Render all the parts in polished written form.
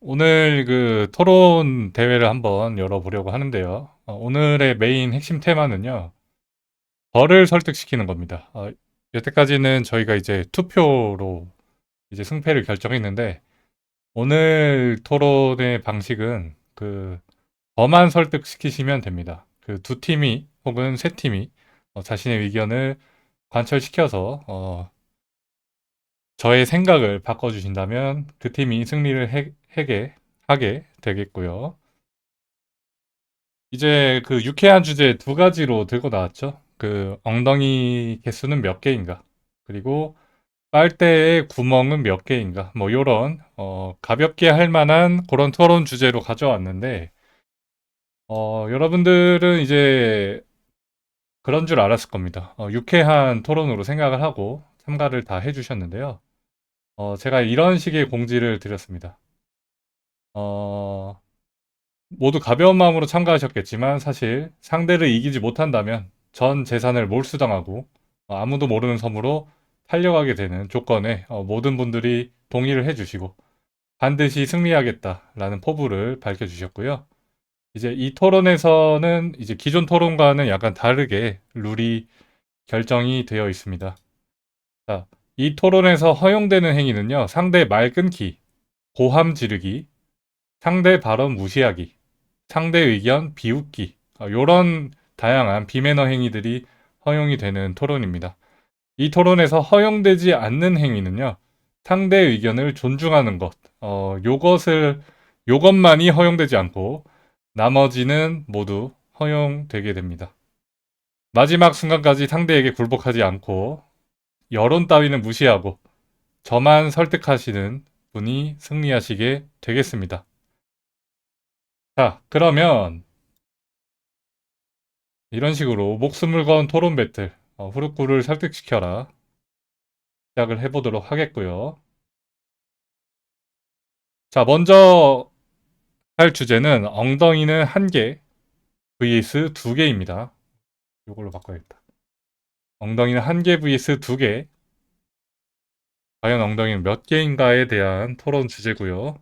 오늘 그 토론 대회를 한번 열어보려고 하는데요. 오늘의 메인 핵심 테마는요, 저를 설득시키는 겁니다. 여태까지는 저희가 이제 투표로 이제 승패를 결정했는데, 오늘 토론의 방식은 저만 설득시키시면 됩니다. 그 두 팀이 혹은 세 팀이 자신의 의견을 관철시켜서 저의 생각을 바꿔주신다면 그 팀이 승리를 하게 되겠고요. 이제 그 유쾌한 주제 두 가지로 들고 나왔죠. 그 엉덩이 개수는 몇 개인가? 그리고 빨대의 구멍은 몇 개인가? 뭐 요런 가볍게 할 만한 그런 토론 주제로 가져왔는데 여러분들은 이제 그런 줄 알았을 겁니다. 유쾌한 토론으로 생각을 하고 참가를 다 해주셨는데요. 제가 이런 식의 공지를 드렸습니다. 어, 모두 가벼운 마음으로 참가하셨겠지만 사실 상대를 이기지 못한다면 전 재산을 몰수당하고 아무도 모르는 섬으로 탈려가게 되는 조건에 모든 분들이 동의를 해주시고 반드시 승리하겠다라는 포부를 밝혀주셨고요. 이제 이 토론에서는 이제 기존 토론과는 약간 다르게 룰이 결정이 되어 있습니다. 자, 이 토론에서 허용되는 행위는요, 상대 말 끊기, 고함 지르기, 상대 발언 무시하기, 상대 의견 비웃기 요런 다양한 비매너 행위들이 허용이 되는 토론입니다. 이 토론에서 허용되지 않는 행위는요. 상대 의견을 존중하는 것. 요것만이 허용되지 않고 나머지는 모두 허용되게 됩니다. 마지막 순간까지 상대에게 굴복하지 않고 여론 따위는 무시하고 저만 설득하시는 분이 승리하시게 되겠습니다. 자, 그러면 이런 식으로 목숨을 건 토론 배틀, 후루꾸를 설득시켜라. 시작을 해보도록 하겠고요. 자, 먼저 할 주제는 엉덩이는 한 개, vs 두 개입니다. 이걸로 바꿔야겠다. 엉덩이는 한 개 vs 두 개. 과연 엉덩이는 몇 개인가에 대한 토론 주제고요.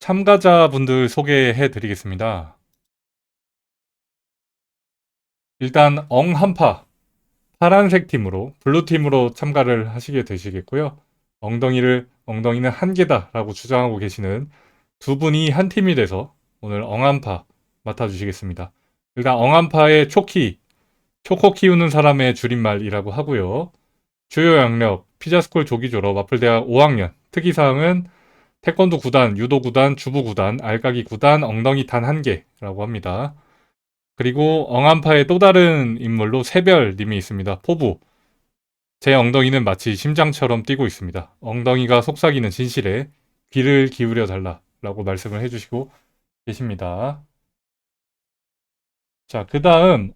참가자분들 소개해 드리겠습니다. 일단 엉한파, 파란색 팀으로, 블루 팀으로 참가를 하시게 되시겠고요. 엉덩이는 한 개다라고 주장하고 계시는 두 분이 한 팀이 돼서 오늘 엉한파 맡아주시겠습니다. 일단 엉한파의 초코 키우는 사람의 줄임말이라고 하고요. 주요 영역, 피자스쿨 조기 졸업, 마플대학 5학년. 특이사항은 태권도 구단, 유도 구단, 주부 구단, 알까기 구단, 엉덩이 단 한 개라고 합니다. 그리고 엉한파의 또 다른 인물로 새별님이 있습니다. 포부. 제 엉덩이는 마치 심장처럼 뛰고 있습니다. 엉덩이가 속삭이는 진실에 귀를 기울여 달라라고 말씀을 해주시고 계십니다. 자, 그 다음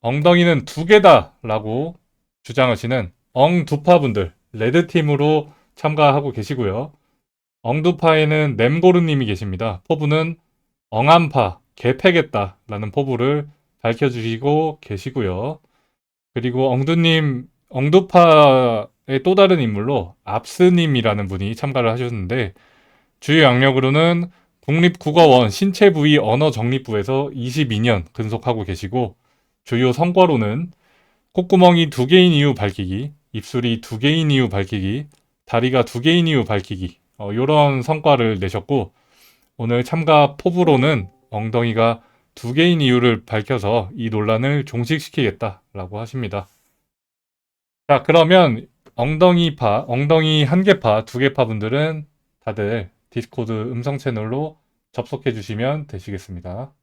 엉덩이는 두 개다라고 주장하시는 엉두파분들 레드팀으로 참가하고 계시고요. 엉두파에는 nem고르님이 계십니다. 포부는 엉한파, 개패겠다라는 포부를 밝혀주시고 계시고요. 그리고 엉두파의 또 다른 인물로 압스님이라는 분이 참가를 하셨는데 주요 양력으로는 국립국어원 신체부위 언어정립부에서 22년 근속하고 계시고 주요 성과로는 콧구멍이 두 개인 이유 밝히기, 입술이 두 개인 이유 밝히기, 다리가 두 개인 이유 밝히기 이런 성과를 내셨고 오늘 참가 포부로는 엉덩이가 두 개인 이유를 밝혀서 이 논란을 종식시키겠다라고 하십니다. 자, 그러면 엉덩이 한 개파, 두 개파 분들은 다들 디스코드 음성 채널로 접속해 주시면 되시겠습니다.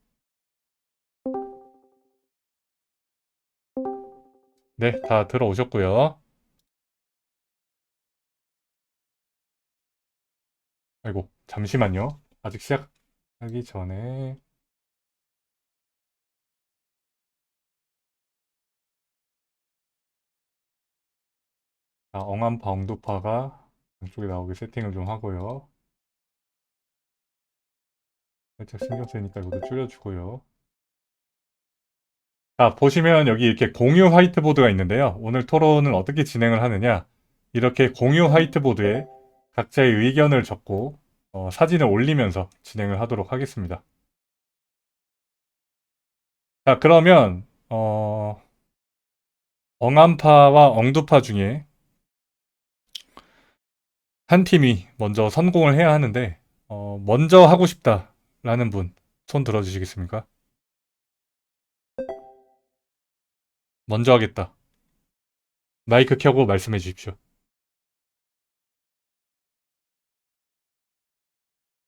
네, 다 들어오셨고요. 아이고, 잠시만요. 아직 시작하기 전에 엉한파, 엉두파가 왼쪽에 나오게 세팅을 좀 하고요. 살짝 신경 쓰니까 이것도 줄여주고요. 자, 보시면 여기 이렇게 공유 화이트보드가 있는데요. 오늘 토론을 어떻게 진행을 하느냐. 이렇게 공유 화이트보드에 각자의 의견을 적고 사진을 올리면서 진행을 하도록 하겠습니다. 자, 그러면 엉한파와 엉두파 중에 한 팀이 먼저 선공을 해야 하는데 먼저 하고 싶다라는 분 손 들어주시겠습니까? 먼저 하겠다. 마이크 켜고 말씀해 주십시오.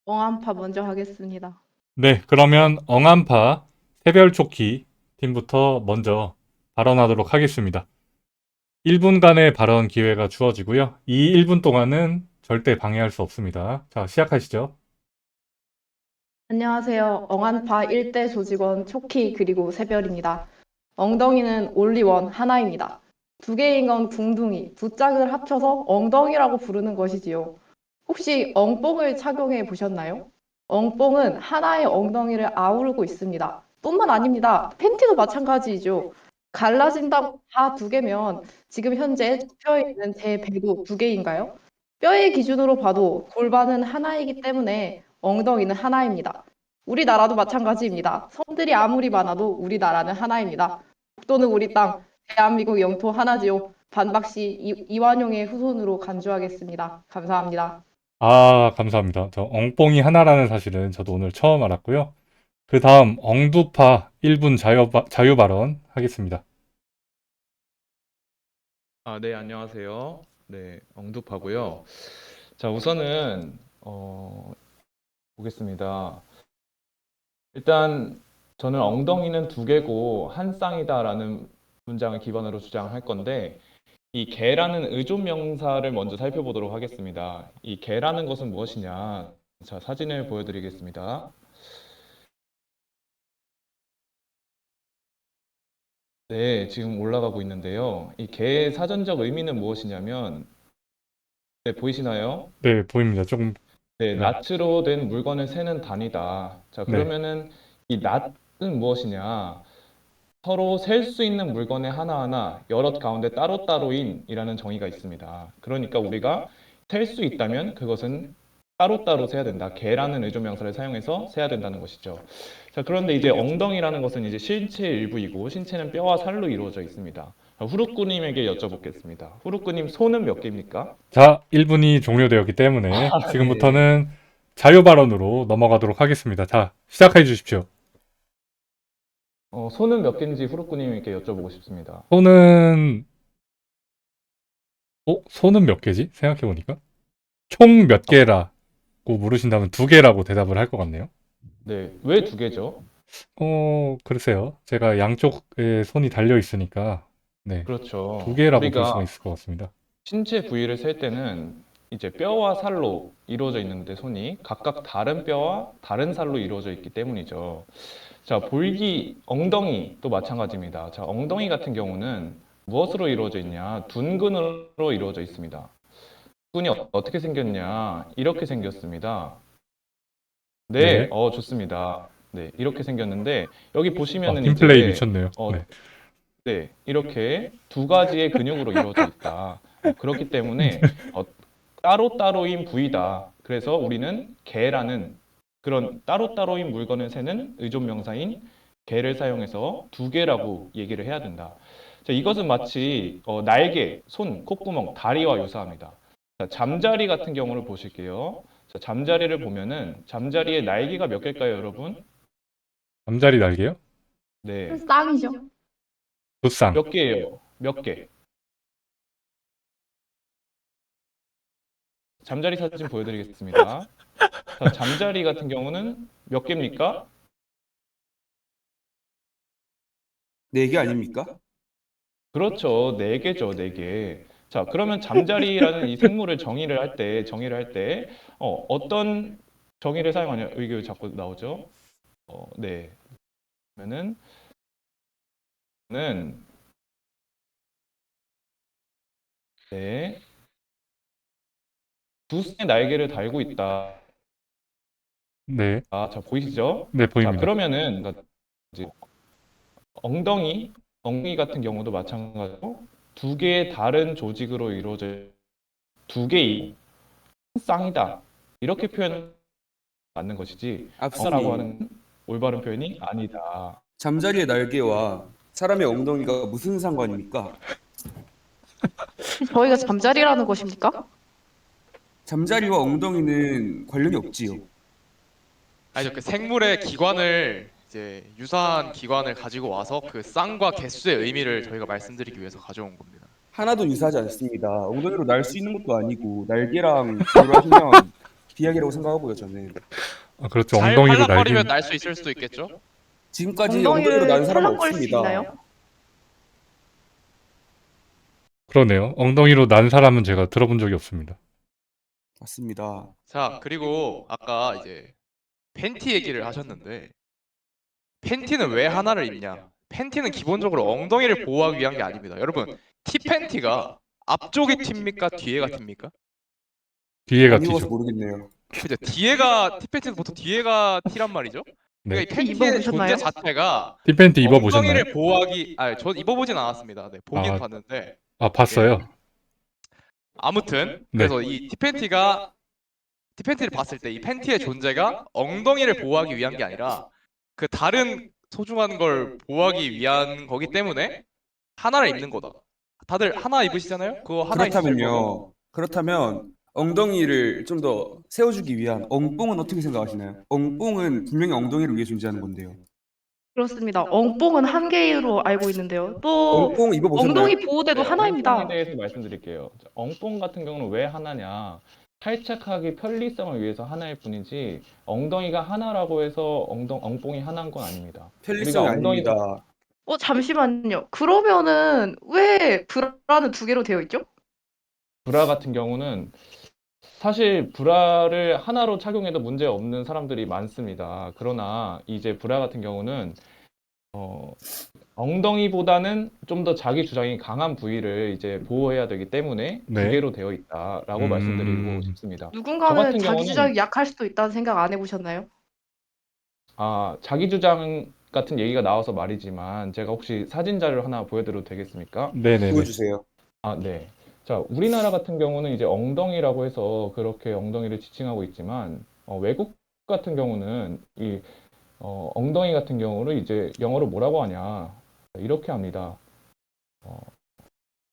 엉한파 먼저 하겠습니다. 네, 그러면 엉한파 새별초키 팀부터 먼저 발언하도록 하겠습니다. 1분간의 발언 기회가 주어지고요. 이 1분 동안은 절대 방해할 수 없습니다. 자, 시작하시죠. 안녕하세요. 엉한파 1대 조직원 초키 그리고 새별입니다. 엉덩이는 올리원 하나입니다. 두 개인 건 둥둥이, 두 짝을 합쳐서 엉덩이라고 부르는 것이지요. 혹시 엉뽕을 착용해 보셨나요? 엉뽕은 하나의 엉덩이를 아우르고 있습니다. 뿐만 아닙니다. 팬티도 마찬가지이죠. 갈라진다고 다 두 개면 지금 현재 뼈에 있는 제 배도 두 개인가요? 뼈의 기준으로 봐도 골반은 하나이기 때문에 엉덩이는 하나입니다. 우리나라도 마찬가지입니다. 섬들이 아무리 많아도 우리나라는 하나입니다. 국도는 우리 땅, 대한민국 영토 하나지요. 반박시 이완용의 후손으로 간주하겠습니다. 감사합니다. 아, 감사합니다. 저 엉뽕이 하나라는 사실은 저도 오늘 처음 알았고요. 그 다음 엉두파 1분 자유 발언 하겠습니다. 네, 안녕하세요. 네, 엉두파고요. 자, 우선은 보겠습니다. 일단 저는 엉덩이는 두 개고 한 쌍이다라는 문장을 기반으로 주장할 건데 이 개라는 의존 명사를 먼저 살펴보도록 하겠습니다. 이 개라는 것은 무엇이냐? 자, 사진을 보여드리겠습니다. 네, 지금 올라가고 있는데요. 이 개의 사전적 의미는 무엇이냐면, 네, 보이시나요? 네, 보입니다. 조금, 네, 네, 낫으로 된 물건을 세는 단위다. 자, 네. 그러면은 이 낫은 무엇이냐? 서로 셀 수 있는 물건의 하나하나 여럿 가운데 따로따로인이라는 정의가 있습니다. 그러니까 우리가 셀 수 있다면 그것은 따로따로 세야 된다. 개라는 의존명사를 사용해서 세야 된다는 것이죠. 자, 그런데 이제 엉덩이라는 것은 이제 신체의 일부이고 신체는 뼈와 살로 이루어져 있습니다. 자, 후루꾸님에게 여쭤보겠습니다. 후루꾸님 손은 몇 개입니까? 자, 1분이 종료되었기 때문에 네. 지금부터는 자유 발언으로 넘어가도록 하겠습니다. 자, 시작해 주십시오. 손은 몇 개인지 후루꾸님에게 여쭤보고 싶습니다. 손은, 손은 몇 개지? 생각해 보니까. 총 몇 개라고 물으신다면 두 개라고 대답을 할 것 같네요. 네, 왜 두 개죠? 글쎄요. 제가 양쪽에 손이 달려 있으니까, 네, 두 그렇죠. 개라고 볼 수가 우리가 있을 것 같습니다. 신체 부위를 셀 때는 이제 뼈와 살로 이루어져 있는데 손이 각각 다른 뼈와 다른 살로 이루어져 있기 때문이죠. 자, 볼기, 엉덩이도 마찬가지입니다. 자, 엉덩이 같은 경우는 무엇으로 이루어져 있냐? 둔근으로 이루어져 있습니다. 둔근이 어떻게 생겼냐? 이렇게 생겼습니다. 네, 네. 좋습니다. 네, 이렇게 생겼는데 여기 보시면은 팀플레이 이제 미쳤네요. 네. 네, 이렇게 두 가지의 근육으로 이루어져 있다. 그렇기 때문에 따로따로인 부위다. 그래서 우리는 개라는 그런 따로따로인 물건을 세는 의존 명사인 개를 사용해서 두 개라고 얘기를 해야 된다. 자, 이것은 마치 날개, 손, 콧구멍, 다리와 유사합니다. 자, 잠자리 같은 경우를 보실게요. 자, 잠자리를 보면은 잠자리에 날개가 몇 개일까요, 여러분? 잠자리 날개요? 네, 쌍이죠. 두쌍. 몇 개예요? 몇 개? 잠자리 사진 보여드리겠습니다. 자, 잠자리 같은 경우는 몇 개입니까? 네 개 아닙니까? 그렇죠. 네 개죠, 네 개. 자, 그러면 잠자리라는 이 생물을 정의를 할 때, 어떤 정의를 사용하냐, 이게 왜 자꾸 나오죠? 네. 그러면은, 는, 네. 두 쌍의 날개를 달고 있다. 네. 자, 보이시죠? 네, 자, 보입니다. 그러면은, 그러니까 이제 엉덩이, 엉덩이 같은 경우도 마찬가지로 두 개의 다른 조직으로 이루어져 두 개의 쌍이다. 이렇게 표현 맞는 것이지 하다라고 앞선이 하는 올바른 표현이 아니다. 잠자리의 날개와 사람의 엉덩이가 무슨 상관입니까? 저희가 잠자리라는 것입니까? 잠자리와 엉덩이는 관련이 없지요. 아니죠. 그 생물의 기관을 이제 유사한 기관을 가지고 와서 그 쌍과 개수의 의미를 저희가 말씀드리기 위해서 가져온 겁니다. 하나도 유사하지 않습니다. 엉덩이로 날 수 있는 것도 아니고 날개랑 비교를 하시면 비약이라고 생각하고요, 저는. 아, 그렇죠. 잘 엉덩이로 팔락거리면 날긴 날 수 있을 수도 있겠죠. 지금까지 엉덩이로 난 엉덩이를 사람은 탈락거릴 수 없습니다. 있나요? 그러네요. 엉덩이로 난 사람은 제가 들어본 적이 없습니다. 맞습니다. 자, 그리고 아까 이제 팬티 얘기를 하셨는데 팬티는 왜 하나를 입냐? 팬티는 기본적으로 엉덩이를 보호하기 위한 게 아닙니다. 여러분, 티 팬티가 앞쪽이 팁니까? 뒤에가 팁니까? 뒤에가 안 입어서 뒤죠. 모르겠네요. 그죠? 뒤에가 티 팬티는 보통 뒤에가 티란 말이죠. 네. 그러니까 이 팬티의 입어보셨나요? 존재 자체가 티팬티 입어보셨나요? 엉덩이를 보호하기, 전 입어보진 않았습니다. 네, 보긴 아, 봤는데. 아, 봤어요. 아무튼 네. 그래서 이 티팬티를 봤을 때 이 팬티의 존재가 엉덩이를 보호하기 위한 게 아니라 그 다른 소중한 걸 보호하기 위한 거기 때문에 하나를 입는 거다. 다들 하나 입으시잖아요? 그거 하나 있으실 거고. 그렇다면 엉덩이를 좀 더 세워주기 위한 엉뽕은 어떻게 생각하시나요? 엉뽕은 분명히 엉덩이를 위해 존재하는 건데요. 그렇습니다. 엉뽕은 한 개로 알고 있는데요. 또 엉뽕 입어보셨나요? 엉덩이 보호대도 네, 하나입니다. 엉뽕에 대해서 말씀드릴게요. 자, 엉뽕 같은 경우는 왜 하나냐? 탈착하기 편리성을 위해서 하나일 뿐이지 엉덩이가 하나라고 해서 엉뽕이 하나인 건 아닙니다. 편리성이 우리가 엉덩이가 아닙니다. 잠시만요. 그러면은 왜 브라는 두 개로 되어 있죠? 브라 같은 경우는 사실 브라를 하나로 착용해도 문제 없는 사람들이 많습니다. 그러나 이제 브라 같은 경우는 엉덩이보다는 좀 더 자기 주장이 강한 부위를 이제 보호해야 되기 때문에 네. 두 개로 되어 있다라고 말씀드리고 싶습니다. 저 누군가는 같은 자기 경우는 주장이 약할 수도 있다는 생각 안 해보셨나요? 자기 주장 같은 얘기가 나와서 말이지만 제가 혹시 사진 자료를 하나 보여드려도 되겠습니까? 네네네. 보여주세요. 네. 자, 우리나라 같은 경우는 이제 엉덩이라고 해서 그렇게 엉덩이를 지칭하고 있지만 외국 같은 경우는 이 엉덩이 같은 경우를 이제 영어로 뭐라고 하냐 이렇게 합니다.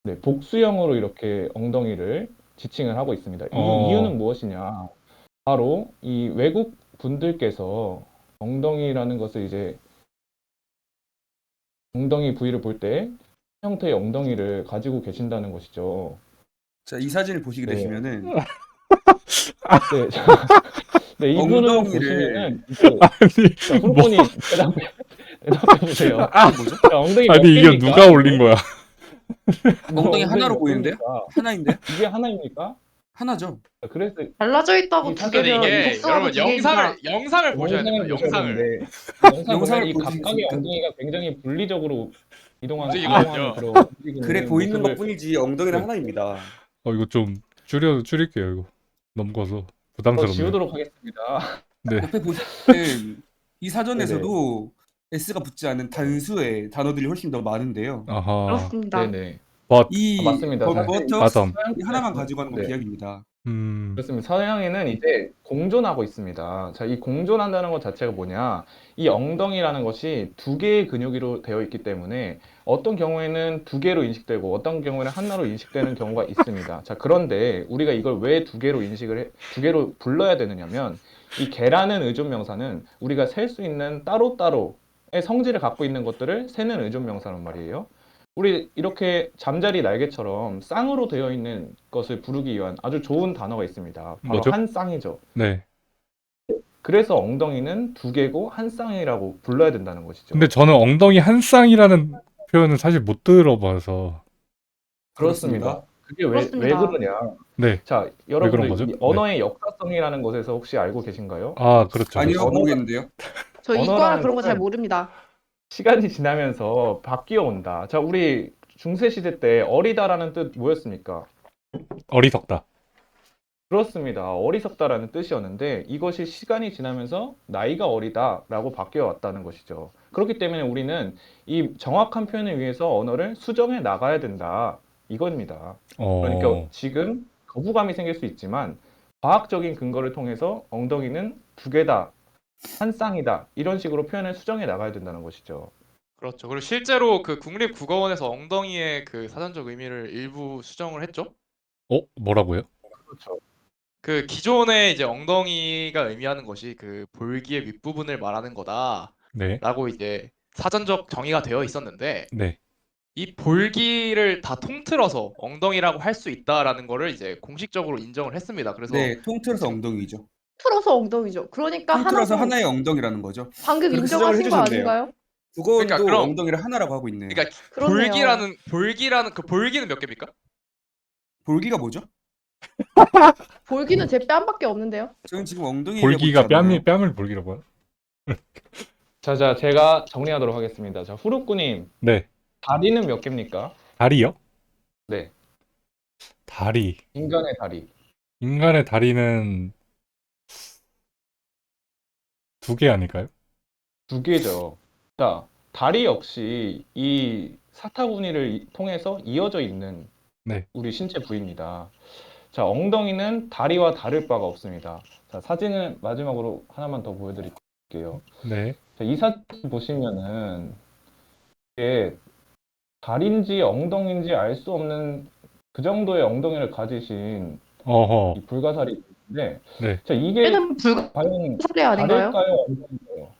네, 복수형으로 이렇게 엉덩이를 지칭을 하고 있습니다. 이 이유는 무엇이냐? 바로 이 외국 분들께서 엉덩이라는 것을 이제 엉덩이 부위를 볼 때 형태의 엉덩이를 가지고 계신다는 것이죠. 자, 이 사진을 보시게 네. 되시면은 네, 네, 이분을 엉덩이를- 보시면은 이제 아니, 자, 후보님 대답해 보세요. 뭐죠? 자, 엉덩이 몇 아니, 이게 개입니까? 누가 올린 거야? 엉덩이 하나로 몇 보이는데요? 개입니까? 하나인데? 이게 하나입니까? 하나죠. 자, 그래서 달라져 있다고 이 두 사진이 개면 이게 복수하고 여러분 두 개입니다. 영상을 보셔야 됩니다. 영상을 보셔야 영상을. 되는데 영상을 영상을 보면 이 볼 수 각각의 있습니까? 엉덩이가 굉장히 분리적으로 이동하는 움직이거든요. 그런 움직이는 그래 보이는 모습을 것뿐이지 엉덩이는 네. 하나입니다. 이거 좀 줄일게요, 이거. 너무 커서 더 부담스럽네요. 지우도록 하겠습니다. 네. 옆에 보시면 이 사전에서도 S가 붙지 않은 단수의 단어들이 훨씬 더 많은데요. 아하. 그렇습니다. 네네. 이 맞습니다. 버터 바텀. 이 하나만 가지고 하는 건 네. 비약입니다. 그렇습니다. 서양에는 이제 공존하고 있습니다. 자, 이 공존한다는 것 자체가 뭐냐? 이 엉덩이라는 것이 두 개의 근육으로 되어 있기 때문에 어떤 경우에는 두 개로 인식되고 어떤 경우에는 하나로 인식되는 경우가 있습니다. 자, 그런데 우리가 이걸 왜 두 개로 불러야 되느냐면 이 개라는 의존명사는 우리가 셀 수 있는 따로따로의 성질을 갖고 있는 것들을 세는 의존명사란 말이에요. 우리 이렇게 잠자리 날개처럼 쌍으로 되어 있는 것을 부르기 위한 아주 좋은 단어가 있습니다. 바로 뭐죠? 한 쌍이죠. 네. 그래서 엉덩이는 두 개고 한 쌍이라고 불러야 된다는 것이죠. 근데 저는 엉덩이 한 쌍이라는 표현은 사실 못 들어봐서. 그렇습니다. 그게 왜 그렇습니다. 그러냐? 네. 자, 그런 여러분들 거죠? 이 언어의 역사성이라는 것에서 혹시 알고 계신가요? 아, 그렇죠. 아니요, 언어가- 모르겠는데요. 저 이과라 언어라는 그런 거 잘 것은- 모릅니다. 시간이 지나면서 바뀌어 온다. 자, 우리 중세 시대 때 어리다라는 뜻 뭐였습니까? 어리석다. 그렇습니다. 어리석다라는 뜻이었는데 이것이 시간이 지나면서 나이가 어리다라고 바뀌어 왔다는 것이죠. 그렇기 때문에 우리는 이 정확한 표현을 위해서 언어를 수정해 나가야 된다. 이겁니다. 그러니까 지금 거부감이 생길 수 있지만 과학적인 근거를 통해서 엉덩이는 두 개다, 한 쌍이다 이런 식으로 표현을 수정해 나가야 된다는 것이죠. 그렇죠. 그리고 실제로 그 국립국어원에서 엉덩이의 그 사전적 의미를 일부 수정을 했죠. 뭐라고요? 그렇죠. 그 기존에 이제 엉덩이가 의미하는 것이 그 볼기의 윗부분을 말하는 네, 거다라고 이제 사전적 정의가 되어 있었는데 네. 이 볼기를 다 통틀어서 엉덩이라고 할 수 있다라는 거를 이제 공식적으로 인정을 했습니다. 그래서 네, 통틀어서 지금 엉덩이죠. 틀어서 엉덩이죠. 그러니까 통틀어서 하나도 하나의 엉덩이라는 거죠. 방금 그렇게 수정을 인정하신 거 해주셨네요. 아닌가요? 그러니까 국어원도 그럼 엉덩이를 하나라고 하고 있네요. 그러니까 그렇네요. 볼기라는 그 볼기는 몇 개입니까? 볼기가 뭐죠? 볼기는 제 뺨밖에 없는데요. 저는 지금 엉덩이 얘기하고 볼기가 있잖아요. 뺨을 볼기라고요? 자, 제가 정리하도록 하겠습니다. 자, 후루꾸님, 네. 다리는 몇 개입니까? 다리요? 네, 다리. 인간의 다리. 인간의 다리는 2개 아닐까요? 두 개죠. 자, 다리 역시 이 사타구니를 통해서 이어져 있는 네. 우리 신체 부위입니다. 자, 엉덩이는 다리와 다를 바가 없습니다. 자, 사진을 마지막으로 하나만 더 보여드릴게요. 네. 자, 이 사진 보시면은 이게 다리인지 엉덩이인지 알 수 없는 그 정도의 엉덩이를 가지신 어허. 이 불가사리인데, 네. 자, 이게 얘는 과연 불가사리 아닌가요? 다릴까요? 엉덩이인가요?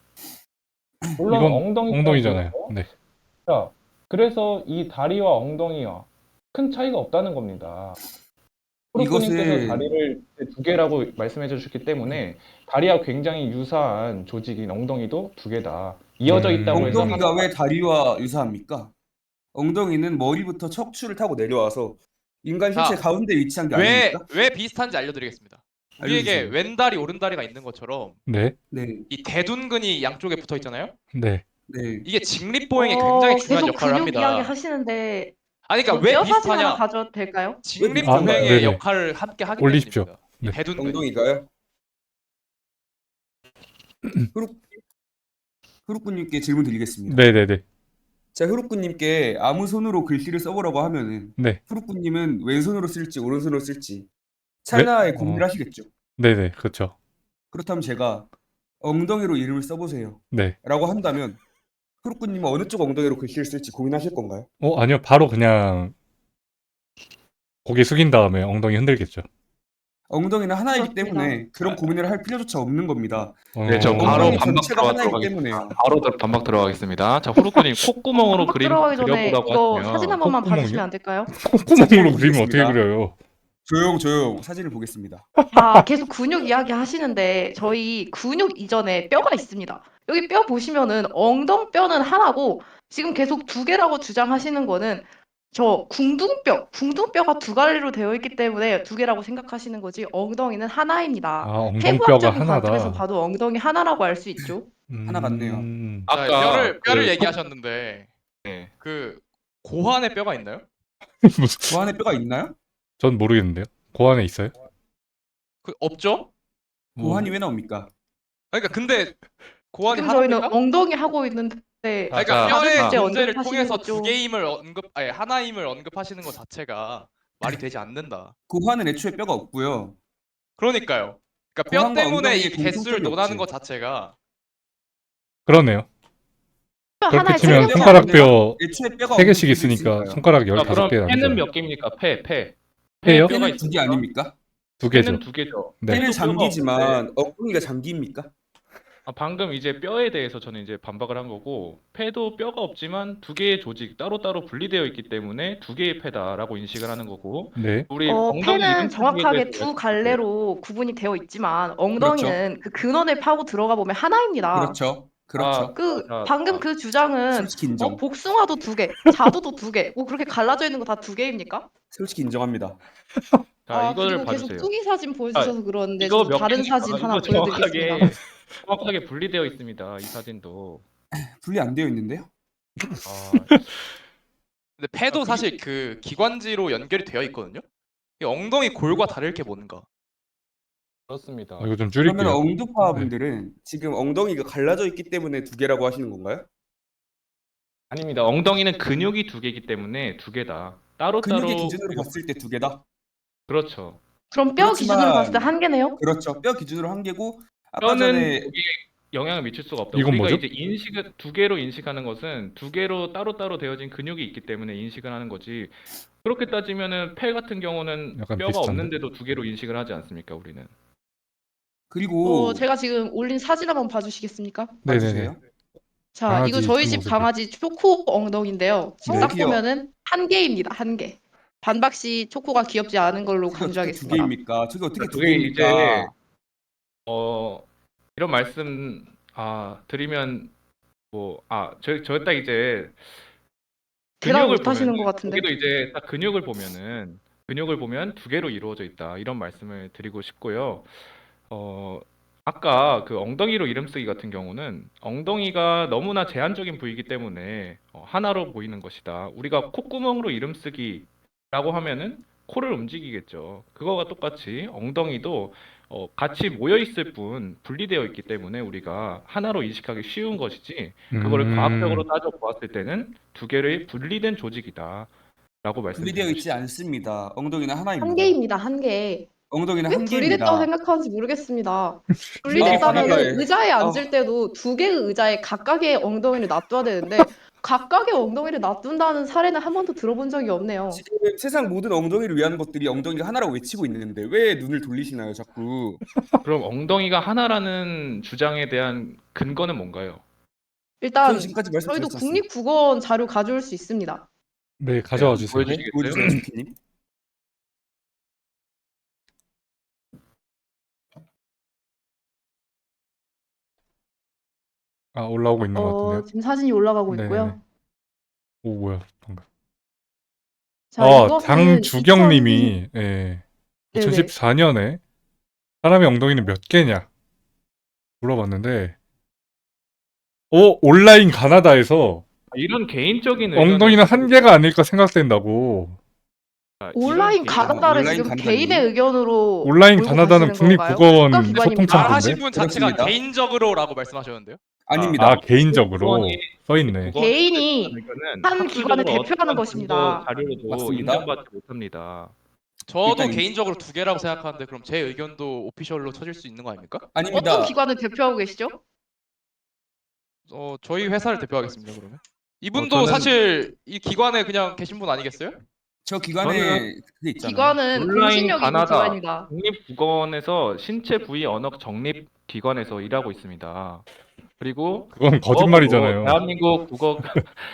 물론 이건 엉덩이죠. 엉덩이잖아요. 네. 자, 그래서 이 다리와 엉덩이와 큰 차이가 없다는 겁니다. 프로님께서 이것을 다리를 두 개라고 말씀해 주셨기 때문에 다리와 굉장히 유사한 조직인 엉덩이도 두 개다. 이어져 있다고 해서 엉덩이가 왜 다리와 유사합니까? 엉덩이는 머리부터 척추를 타고 내려와서 인간 신체 자, 가운데 위치한 게 아닙니까? 왜 비슷한지 알려드리겠습니다. 우리에게 알려주세요. 왼다리 오른다리가 있는 것처럼 네. 네, 이 대둔근이 양쪽에 붙어 있잖아요. 네. 네. 이게 직립보행에 굉장히 중요한 계속 역할을 근육 이야기 합니다. 하시는데 아니 저 그러니까 왜 뼈 사진 하나 비슷하냐? 가져도 될까요? 직립보행의 네네. 역할을 함께 하기 올리십시오. 때문입니다. 네. 이 대둔근이. 엉덩이가요? 흐룩군님께 질문 드리겠습니다. 네네네. 자, 흐룩군님께 아무 손으로 글씨를 써보라고 하면은 네. 흐룩군님은 왼손으로 쓸지 오른손으로 쓸지 찰나에 고민을 하시겠죠. 네네. 그렇죠. 그렇다면 제가 엉덩이로 이름을 써보세요 네. 라고 한다면 흐룩군님은 어느 쪽 엉덩이로 글씨를 쓸지 고민하실 건가요? 아니요. 바로 그냥 고개 숙인 다음에 엉덩이 흔들겠죠. 엉덩이는 하나이기 그렇습니다. 때문에 그런 고민을 할 필요조차 없는 겁니다. 네, 저 바로 엉덩이 반박 전체가 하나이기 들어가도록 때문에요. 하겠습니다. 바로 반박 들어가겠습니다. 자, 후루꾸님 콧구멍으로 반박 그림 들어가기 전에 그려보라고 이거 하시면 사진 한 번만 콧구멍이요? 봐주시면 안 될까요? 콧구멍으로 그리면 어떻게 보겠습니다. 그려요? 조용 사진을 보겠습니다. 계속 근육 이야기 하시는데 저희 근육 이전에 뼈가 있습니다. 여기 뼈 보시면은 엉덩뼈는 하나고 지금 계속 두 개라고 주장하시는 거는 저 궁둥뼈가 두 가지로 되어 있기 때문에 두 개라고 생각하시는 거지 엉덩이는 하나입니다. 엉덩뼈가 해부학적인 관점에서 하나다. 봐도 엉덩이 하나라고 알 수 있죠. 하나 같네요. 자, 아까 뼈를 그 얘기하셨는데 네. 그 고환의 뼈가 있나요? 무슨? 그 안에 뼈가 있나요? 전 모르겠는데요. 고안에 있어요? 그 없죠? 고환이 왜 나옵니까? 그러니까 근데 고환이 지금 저희는 하나입니까? 엉덩이 하고 있는데 그러니까 자, 뼈의 자, 존재를 언급하시는 통해서 거죠. 하나임을 언급하시는 것 자체가 말이 되지 않는다. 고환은 애초에 뼈가 없고요. 그러니까요. 그러니까 뼈 고환과 때문에 엉덩이에 이 개수를 공통점이 논하는 없지. 것 자체가 그러네요. 뼈 그렇게 하나에 치면 세 개가 손가락뼈 애초에 뼈가 3개씩 없는 게 있으니까 있으니까요. 손가락 자, 그럼 15개 폐는 나누죠. 몇 개입니까? 폐. 폐요? 뼈가 폐는 두 개 아닙니까? 2개죠. 폐는 두 개죠. 네. 폐는 폐도 뼈가 장기지만 엉덩이가 장기입니까? 방금 이제 뼈에 대해서 저는 이제 반박을 한 거고, 폐도 뼈가 없지만 두 개의 조직 따로따로 분리되어 있기 때문에 두 개의 폐다라고 인식을 하는 거고, 네. 우리 엉덩이 폐는 이름 정확하게 대해서 두 갈래로 구분이 되어 있지만 엉덩이는 그 근원을 파고 들어가 보면 하나입니다. 그렇죠. 방금 그 주장은 솔직히 인정. 복숭아도 두 개, 자두도 두 개, 뭐 그렇게 갈라져 있는 거 다 두 개입니까? 솔직히 인정합니다. 자, 이거를 그리고 계속 봐주세요. 뚜기 사진 보여주셔서 그러는데 이거 저도 다른 몇 사진 개입니까? 하나 이거 보여드리겠습니다. 정확하게 분리되어 있습니다. 이 사진도. 분리 안 되어 있는데요? 아, 근데 폐도 사실 그 기관지로 연결이 되어 있거든요. 이 엉덩이 골과 다를 게 뭔가? 그렇습니다. 이거 좀 그러면 줄일게요. 엉두파 분들은 지금 엉덩이가 갈라져 있기 때문에 두 개라고 하시는 건가요? 아닙니다. 엉덩이는 근육이 두 개이기 때문에 두 개다. 따로따로 근육의 기준으로 봤을 때 두 개다. 그렇죠. 그럼 뼈 기준으로 그렇지만- 봤을 때 한 개네요? 그렇죠. 뼈 기준으로 한 개고 아까 뼈는 전에 거기에 영향을 미칠 수가 없다. 이건 우리가 뭐죠? 이제 인식을 두 개로 인식하는 것은 두 개로 따로따로 되어진 근육이 있기 때문에 인식을 하는 거지. 그렇게 따지면은 팔 같은 경우는 약간 뼈가 비슷한데? 없는데도 두 개로 인식을 하지 않습니까, 우리는? 그리고 제가 지금 올린 사진 한번 봐주시겠습니까? 네네네. 봐주세요. 자, 이거 강아지 저희 집 뒷모습이. 강아지 초코 엉덩인데요. 지금 네. 딱 보면은 한 개입니다. 한 개. 반박시 초코가 귀엽지 않은 걸로 저게 어떻게 두 강조하겠습니다. 개입니까? 저게 어떻게 두 그게 개입니까? 이제 이런 말씀 드리면 저 딱 이제 대답 근육을 못 하시는 보면은 것 같은데. 거기도 이제 딱 근육을 보면 두 개로 이루어져 있다. 이런 말씀을 드리고 싶고요. 아까 그 엉덩이로 이름 쓰기 같은 경우는 엉덩이가 너무나 제한적인 부위이기 때문에 하나로 보이는 것이다. 우리가 콧구멍으로 이름 쓰기라고 하면은 코를 움직이겠죠. 그거와 똑같이 엉덩이도 같이 모여 있을 뿐 분리되어 있기 때문에 우리가 하나로 인식하기 쉬운 것이지 그거를 과학적으로 따져 보았을 때는 두 개의 분리된 조직이다라고 분리되어 말씀드리고 있지 않습니다. 엉덩이는 하나입니다. 한 개입니다. 한 개. 엉덩이는 왜 한 분리됐다고 개입니다. 생각하는지 모르겠습니다. 분리됐다는 분리됐다면 걸- 의자에 앉을 때도 두 개의 의자에 각각의 엉덩이를 놔둬야 되는데 각각의 엉덩이를 놔둔다는 사례는 한 번도 들어본 적이 없네요. 지금 세상 모든 엉덩이를 위한 것들이 엉덩이가 하나라고 외치고 있는데 왜 눈을 돌리시나요, 자꾸? 그럼 엉덩이가 하나라는 주장에 대한 근거는 뭔가요? 일단 저는 지금까지 저희도 말씀드렸지 않습니까? 국립국어원 자료 가져올 수 있습니다. 네, 가져와 주세요. 보여주시- 네, 보여주세요, 스키님. 아, 올라오고 있는 것 같은데요. 지금 사진이 올라가고 네네네. 있고요. 오, 뭐야, 방금. 자, 이것은 장주경님이 예, 네네. 2014년에 사람의 엉덩이는 몇 개냐 물어봤는데, 온라인 가나다에서 이런 개인적인 엉덩이는 한 의견을 개가 아닐까 생각된다고. 온라인 이런 가나다를 온라인 지금 가나다니? 개인의 의견으로 온라인 몰고 가나다는 가시는 건가요? 국립국어원 국가기관입니다. 소통창 말하신 건데? 분 자체가 그렇습니다. 개인적으로라고 말씀하셨는데요. 아닙니다. 개인적으로 써있네. 개인이 한 기관을 대표하는 것입니다. 자료로도 맞습니다. 인정받지 못합니다. 저도 일단 개인적으로 두 개라고 생각하는데 그럼 제 의견도 오피셜로 쳐질 수 있는 거 아닙니까? 아닙니다. 어떤 기관을 대표하고 계시죠? 저희 회사를 대표하겠습니다. 그러면 이분도 저는- 사실 이 기관에 그냥 계신 분 아니겠어요? 저 기관에 그게 있잖아요. 기관은 온라인 공신력 있는 가나다 기관입니다. 국립국어원에서 신체 부위 언어 정립 기관에서 일하고 있습니다. 그리고 그건 거짓말이잖아요. 대한민국 국어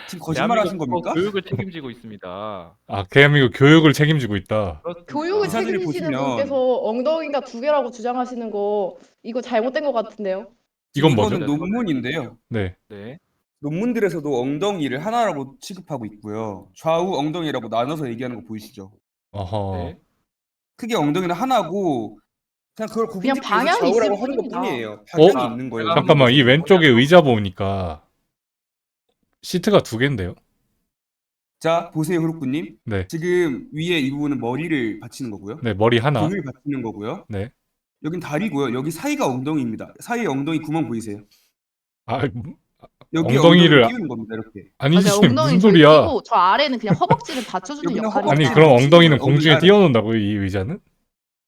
지금 거짓말하신 대한민국 국어 겁니까? 교육을 책임지고 있습니다. 대한민국 교육을 책임지고 있다. 교육을 이 사진을 책임지시는 보시면- 분께서 엉덩이가 두 개라고 주장하시는 거 이거 잘못된 것 같은데요? 이건 뭐죠? 이거는 논문인데요. 네. 네. 논문들에서도 엉덩이를 하나라고 취급하고 있고요. 좌우 엉덩이라고 나눠서 얘기하는 거 보이시죠? 어허. 네. 크게 엉덩이는 하나고 그냥 그걸 그냥 구분짓기 위해서 방향이 좌우라고 있을 하는 뿐입니다. 것뿐이에요. 방향이 어? 있는 거예요. 잠깐만, 이 왼쪽에 의자 보니까 시트가 두 개인데요? 자, 보세요, 흐루꾸님. 네. 지금 위에 이 부분은 머리를 받치는 거고요. 네, 머리 하나. 등을 받치는 거고요. 네. 여긴 다리고요. 여기 사이가 엉덩이입니다. 사이에 엉덩이 구멍 보이세요? 아, 여기 엉덩이를 엉덩이를 띄우는 겁니다. 이렇게. 아니, 맞아요. 무슨 엉덩이 소리야? 끼고 저 아래는 그냥 허벅지를 받쳐주는 여기는 역할이 아니, 허벅지를 그럼 받치는 엉덩이는 엉덩이 공중에 아래. 띄워놓는다고요, 이 의자는?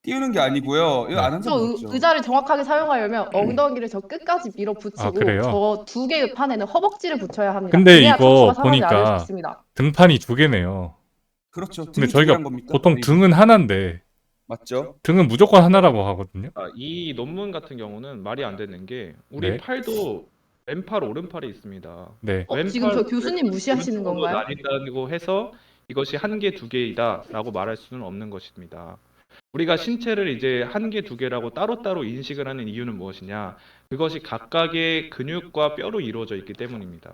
띄우는 게 아니고요. 이거 네. 안 한 저 사람 없죠. 의자를 정확하게 사용하려면 엉덩이를 저 끝까지 밀어붙이고 아, 그래요? 저 두 개의 판에는 허벅지를 붙여야 합니다. 근데 그래야 이거 척추가 상하지 않을 보니까 수 있습니다. 등판이 두 개네요. 그렇죠. 근데 등이 두 저희가 개란 겁니까? 보통 다리. 등은 하나인데, 맞죠? 등은 무조건 하나라고 하거든요. 이 논문 같은 경우는 말이 안 되는 게 우리 네. 팔도 왼팔 오른팔이 있습니다. 네. 지금 저 교수님 무시하시는 오른쪽으로 건가요? 나뉜다고 해서 이것이 한 개, 두 개이다라고 말할 수는 없는 것입니다. 우리가 신체를 이제 한 개, 두 개라고 따로따로 인식을 하는 이유는 무엇이냐? 그것이 각각의 근육과 뼈로 이루어져 있기 때문입니다.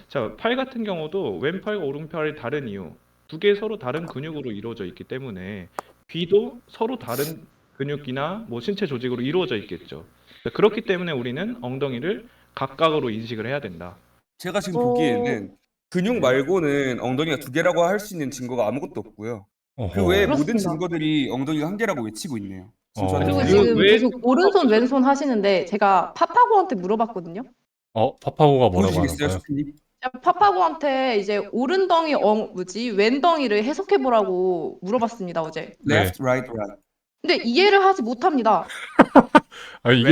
자, 팔 같은 경우도 왼팔과 오른팔이 다른 이유, 두 개 서로 다른 근육으로 이루어져 있기 때문에 귀도 서로 다른 근육이나 뭐 신체 조직으로 이루어져 있겠죠. 그렇기 때문에 우리는 엉덩이를 각각으로 인식을 해야 된다. 제가 지금 보기에는 근육 말고는 엉덩이가 두 개라고 할 수 있는 증거가 아무것도 없고요. 어허. 그 외에 모든 그렇습니다. 증거들이 엉덩이가 한 개라고 외치고 있네요. 지금 어. 저한테 그리고 그 들려요. 지금 왜- 계속 오른손 왼손 하시는데 제가 파파고한테 물어봤거든요. 파파고가 뭐라고 보여주시겠어요, 하나봐요? 슈프님? 제가 파파고한테 이제 오른덩이 왼덩이를 해석해 보라고 물어봤습니다 어제. 네. Left, right, right. 근데 이해를 하지 못합니다. 아, 이게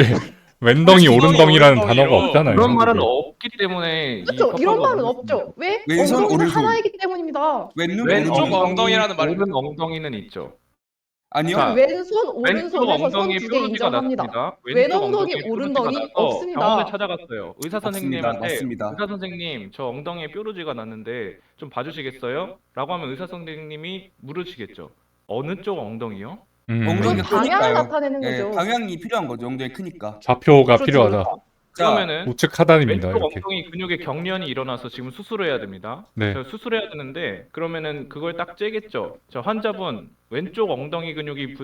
왼덩이 왼쪽이 오른덩이라는 오른덩이로. 단어가 없잖아요. 그런 말은 한국에. 없기 때문에 이 그렇죠? 이런 커터가 말은 없습니다. 없죠. 왜? 왼손, 엉덩이는 오른손. 하나이기 때문입니다. 왼눈 왼쪽 오른쪽. 엉덩이라는 말이 오른 엉덩이는 있죠. 아니요. 자, 왼손, 왼쪽 오른손에서 엉덩이에 손 두 개 뾰루지가 인정합니다. 났습니다. 왼 왼쪽 엉덩이, 엉덩이에 뾰루지가 오른덩이 나서 없습니다. 병원을 찾아갔어요. 의사 선생님한테 맞습니다. 의사 선생님 저 엉덩이에 뾰루지가 났는데 좀 봐주시겠어요? 라고 하면 의사 선생님이 물으시겠죠. 어느 쪽 엉덩이요? 엉덩이가 그건 방향을 크니까요. 나타내는 예, 거죠. 방향이 필요한 거죠. 엉덩이 크니까. 좌표가 그렇죠. 필요하다. 자, 그러면은 우측 하단입니다. 왼쪽 이렇게. 엉덩이 근육에 경련이 일어나서 지금 수술해야 됩니다. 네. 저 수술해야 되는데 그러면은 그걸 딱 째겠죠. 저 환자분 왼쪽 엉덩이 근육이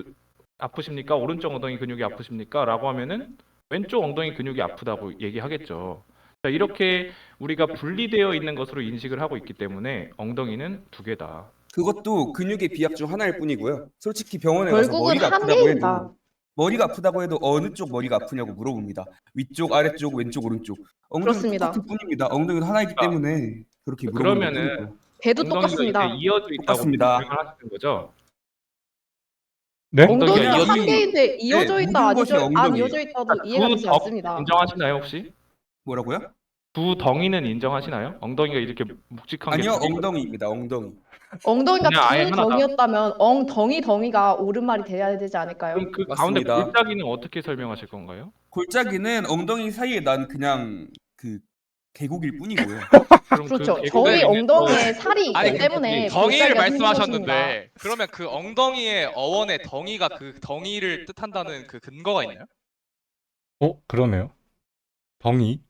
아프십니까? 오른쪽 엉덩이 근육이 아프십니까? 라고 하면은 왼쪽 엉덩이 근육이 아프다고 얘기하겠죠. 자, 이렇게 우리가 분리되어 있는 것으로 인식을 하고 있기 때문에 엉덩이는 두 개다. 그것도 근육의 비약 중 하나일 뿐이고요. 솔직히 병원에 가서 결국은 머리가 한 아프다고 개입니다. 해도 머리가 아프다고 해도 어느 쪽 머리가 아프냐고 물어봅니다. 위쪽, 아래쪽, 왼쪽, 오른쪽. 엉덩이는 그렇습니다. 똑같을 뿐입니다. 엉덩이는 하나이기 때문에 그렇게 물어보는 그러면은 뿐이고요. 배도 엉덩이가 똑같습니다. 이제 이어져 있다고 똑같습니다. 설명하시는 거죠? 네? 엉덩이가 엉덩이가 한 이어져- 개인데 이어져 네, 있다, 모든 것이 안 엉덩이. 이어져 있다도 이해가 되지 두 않습니다. 인정하시나요 혹시? 뭐라고요? 두 덩이는 인정하시나요? 엉덩이가 이렇게 묵직한 게 아니요, 두 개가 엉덩이입니다. 엉덩이. 엉덩이가 그냥 아예 두 하나다. 덩이였다면 덩이가 옳은 말이 돼야 되지 않을까요? 그럼 그 가운데 맞습니다. 골짜기는 어떻게 설명하실 건가요? 골짜기는 엉덩이 사이에 난 그냥 그 계곡일 뿐이고요. 그럼 그렇죠. 계곡에 저희 인해서 엉덩이에 살이 있기 아니, 때문에 덩이를 골짜기가 생긴 것입니다. 말씀하셨는데 그러면 그 엉덩이의 어원의 덩이가 그 덩이를 뜻한다는 그 근거가 있나요? 그러네요. 덩이.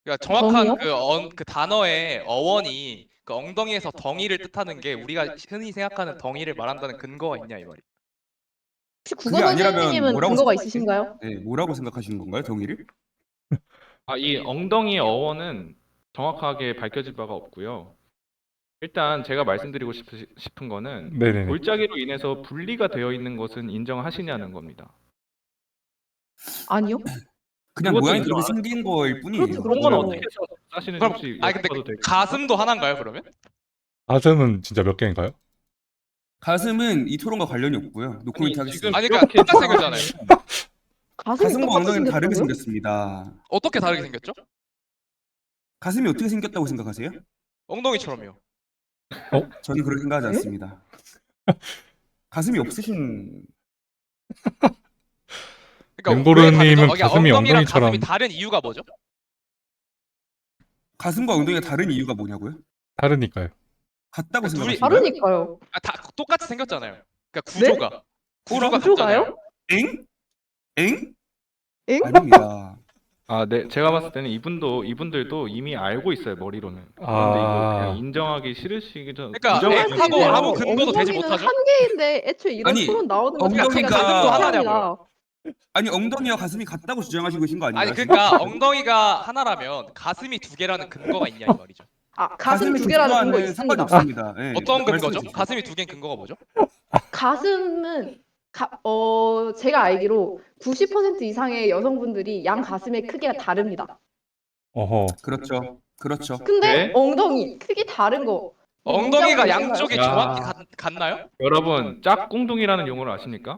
그러니까 정확한 덩이요? 그 단어의 어원이 그 엉덩이에서 덩이를 뜻하는 게 우리가 흔히 생각하는 덩이를 말한다는 근거가 있냐 이 말이. 혹시 그게 국어 아니라면 선생님은 뭐라고 근거가 생각하세요? 있으신가요? 네, 뭐라고 생각하시는 건가요, 덩이를? 이 엉덩이의 어원은 정확하게 밝혀질 바가 없고요. 일단 제가 말씀드리고 싶은 거는 네네네. 골짜기로 인해서 분리가 되어 있는 것은 인정하시냐는 겁니다. 아니요. 그냥 그것도 모양이 인정 그렇게 안 생긴 거일 뿐이에요. 그렇죠, 그런 건 그렇죠. 어떻게 사시는지 그럼 혹시 아니 근데 여쭤봐도 될까요? 가슴도 하나인가요 그러면? 가슴은 진짜 몇 개인가요? 가슴은 이 토론과 관련이 없고요. 노코멘트 아니, 지금 하겠습니다. 아니 그러니까 이렇게 똑같이 생겼잖아요. 가슴이 가슴과 똑같이 엉덩이는 다르게 생겼다고요? 생겼습니다. 어떻게 다르게 생겼죠? 가슴이 어떻게 생겼다고 생각하세요? 엉덩이처럼요. 저는 그렇게 생각하지 네? 않습니다. 가슴이 없으신 그러니까 맹고르님은 왜 다르죠? 가슴이 엉덩이랑 엉덩이처럼- 가슴이 다른 이유가 뭐죠? 가슴과 엉덩이가 다른 이유가 뭐냐고요? 다르니까요. 같다고 둘이 생각하시나요? 다르니까요. 다 똑같이 생겼잖아요. 그러니까 네? 구조가 구조가요? 같잖아요. 엥? 엥? 엥? 아닙니다. 네. 제가 봤을 때는 이분들도 이미 알고 있어요, 머리로는. 그런데 이거 아. 그냥 인정하기 싫으시죠? 그러니까 인정하기 아무 근거도 되지 엉덩이는 못하죠? 한 개인데 애초에 이런 아니, 토론 나오는 거 엉덩이가 자체가 가슴도 하나냐고요. 하나냐고요. 아니 엉덩이와 가슴이 같다고 주장하시고 계신 거 아닌가요? 아니 그러니까 엉덩이가 하나라면 가슴이 두 개라는 근거가 있냐 이 말이죠. 가슴 가슴이 두 개라는 근거 존재와는 상관이 있습니다. 없습니다. 예, 어떤 근거죠? 말씀해 주시죠. 가슴이 두 개인 근거가 뭐죠? 가슴은 제가 알기로 90% 이상의 여성분들이 양 가슴의 크기가 다릅니다. 어허. 그렇죠. 그렇죠. 근데 네. 엉덩이 크기 다른 거. 엉덩이가 문제가 양쪽에 야. 정확히 같나요? 여러분, 짝꿍둥이라는 용어를 아십니까?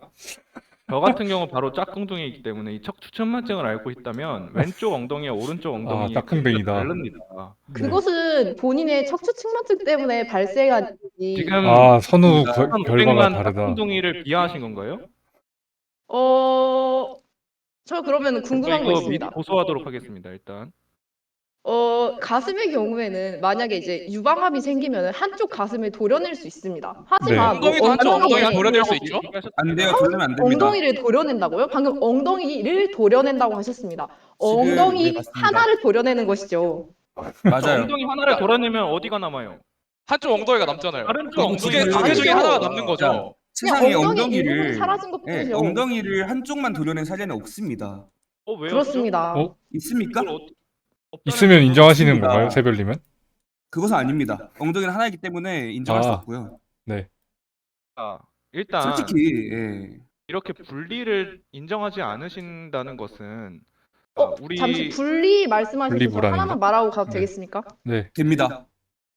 저 같은 경우 바로 짝꿍둥이이기 때문에 이 척추천만증을 알고 있다면 왼쪽 엉덩이와 오른쪽 엉덩이 짝꿍뱅이다. 다릅니다. 그것은 본인의 척추 측만증 때문에 발생한 일이지. 지금 선우 그렇습니다. 결과가 1,500만 다르다. 짝꿍둥이를 비하하신 건가요? 저 그러면 궁금한 거 이거 있습니다. 미리 고소하도록 하겠습니다. 일단 가슴의 경우에는 만약에 이제 유방암이 생기면 한쪽 가슴을 도려낼 수 있습니다. 하지만 엉덩이도 뭐 한쪽 엉덩이가 엉덩이에 도려낼 수 있죠? 안 돼요. 돌리면 안 됩니다. 엉덩이를 도려낸다고요? 방금 엉덩이를 도려낸다고 하셨습니다. 지금, 엉덩이 네, 맞습니다. 하나를 도려내는 것이죠. 맞아요. 엉덩이 하나를 돌아내면 어디가 남아요? 한쪽 엉덩이가 남잖아요. 다른 쪽 그럼 두 개 엉덩이를 중에 남죠. 하나가 남는 거죠. 세상에 그냥 엉덩이 엉덩이를 일부분이 사라진 것 예, 뿐이죠. 엉덩이를 한쪽만 도려낸 사례는 없습니다. 왜요? 그렇습니다. 있습니까? 있으면 인정하시는 없습니다. 건가요, 새별님은? 그것은 아닙니다. 엉덩이는 하나이기 때문에 인정할 수 아. 없고요. 일단 솔직히 예. 이렇게 분리를 인정하지 않으신다는 것은 우리 잠시 분리 말씀하셔서 분리 저 불안인가? 하나만 말하고 가도 네. 되겠습니까? 네. 됩니다.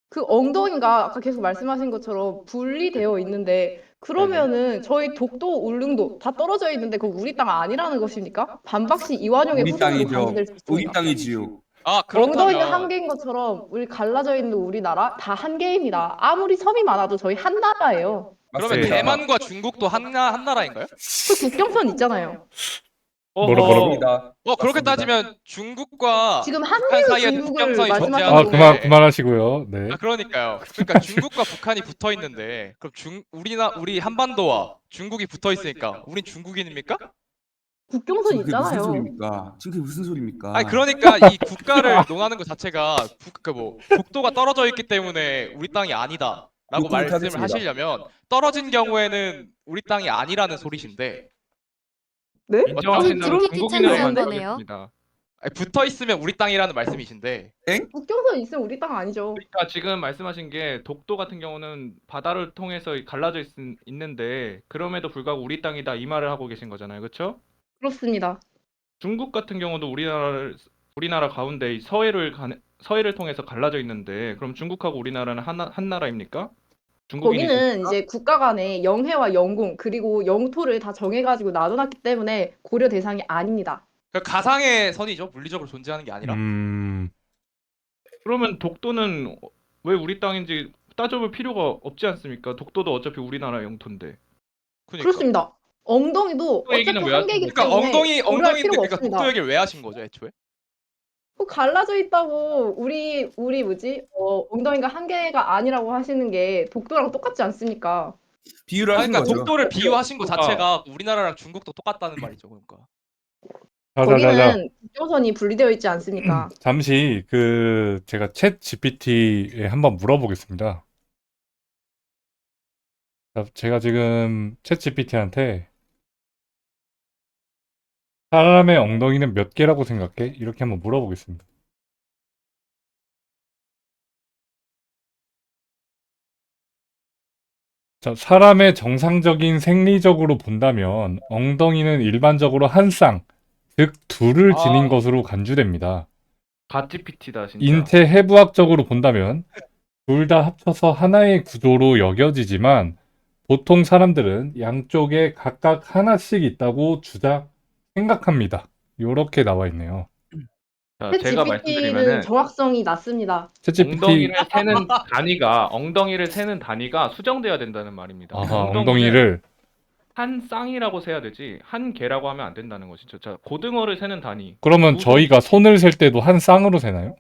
그 엉덩이가 아까 계속 말씀하신 것처럼 분리되어 있는데 그러면은 저희 독도, 울릉도 다 떨어져 있는데 그거 우리 땅 아니라는 것입니까? 반박시 이완용의 우리 후손으로 땅이죠. 간주될 수 우리 있습니다. 땅이지요. 아, 엉덩이는 한 그렇다면 개인 것처럼 우리 갈라져 있는 우리나라 다 한 개입니다. 아무리 섬이 많아도 저희 한 나라예요. 그러면 맞습니다. 대만과 중국도 한 나라인가요? 그 국경선 있잖아요. 뭐라고? 맞습니다. 그렇게 맞습니다. 따지면 중국과 지금 북한 한미일 사이에 중국을 국경선이 말씀하시는 아, 존재하는데 거예요. 그만하시고요. 네. 그러니까요. 그러니까 중국과 북한이 붙어 있는데 그럼 우리 한반도와 중국이 붙어 있으니까 우린 중국인입니까? 국경선 지금 그게 무슨 있잖아요. 소리입니까? 지금 그게 무슨 소리입니까? 아니 그러니까 이 국가를 논하는 것 자체가 국도가 떨어져 있기 때문에 우리 땅이 아니다라고 욕구 말씀을 못하겠습니다. 하시려면 떨어진 경우에는 우리 땅이 아니라는 소리신데 네? 인정하신다면 들어- 중국인을 귀찮은 거네요. 만들겠습니다. 아니, 붙어 있으면 우리 땅이라는 말씀이신데 국경선 있으면 우리 땅 아니죠. 그러니까 지금 말씀하신 게 독도 같은 경우는 바다를 통해서 갈라져 있는데 그럼에도 불구하고 우리 땅이다 이 말을 하고 계신 거잖아요, 그렇죠? 그렇습니다. 중국 같은 경우도 우리나라 가운데 이 서해를 통해서 갈라져 있는데 그럼 중국하고 우리나라는 한 나라입니까? 중국인이 거기는 이제 국가 간의 영해와 영공 그리고 영토를 다 정해가지고 나눠놨기 때문에 고려 대상이 아닙니다. 그 가상의 선이죠. 물리적으로 존재하는 게 아니라. 그러면 독도는 왜 우리 땅인지 따져볼 필요가 없지 않습니까? 독도도 어차피 우리나라 영토인데. 그러니까. 그렇습니다. 엉덩이도 그 얘기는 어차피 왜 한 개이기 하시는 그러니까 때문에 고려할 엉덩이인데 필요가 그러니까 없습니다. 독도 얘기를 왜 하신 거죠, 애초에? 그 갈라져 있다고 우리 뭐지? 엉덩이가 한 개가 아니라고 하시는 게 독도랑 똑같지 않습니까? 비유를 하신 그러니까 거죠. 독도를 비유하신 거 그러니까. 자체가 우리나라랑 중국도 똑같다는 말이죠, 그러니까. 거기는 국경선이 분리되어 있지 않습니까? 잠시 제가 챗 GPT에 한번 물어보겠습니다. 제가 지금 챗 GPT한테 사람의 엉덩이는 몇 개라고 생각해? 이렇게 한번 물어보겠습니다. 자, 사람의 정상적인 생리적으로 본다면 엉덩이는 일반적으로 한 쌍, 즉 둘을 지닌 아. 것으로 간주됩니다. 갓GPT다 진짜. 인체 해부학적으로 본다면 둘 다 합쳐서 하나의 구조로 여겨지지만 보통 사람들은 양쪽에 각각 하나씩 있다고 생각합니다. 요렇게 나와 있네요. 자, 챗 제가 GPT는 말씀드리면은 정확성이 낮습니다. 챗GPT 엉덩이를 세는 단위가 수정돼야 된다는 말입니다. 아하, 엉덩이를 엉덩이를 한 쌍이라고 세야 되지 한 개라고 하면 안 된다는 것이죠. 자, 고등어를 세는 단위. 그러면 두 저희가 손을 셀 때도 한 쌍으로 세나요?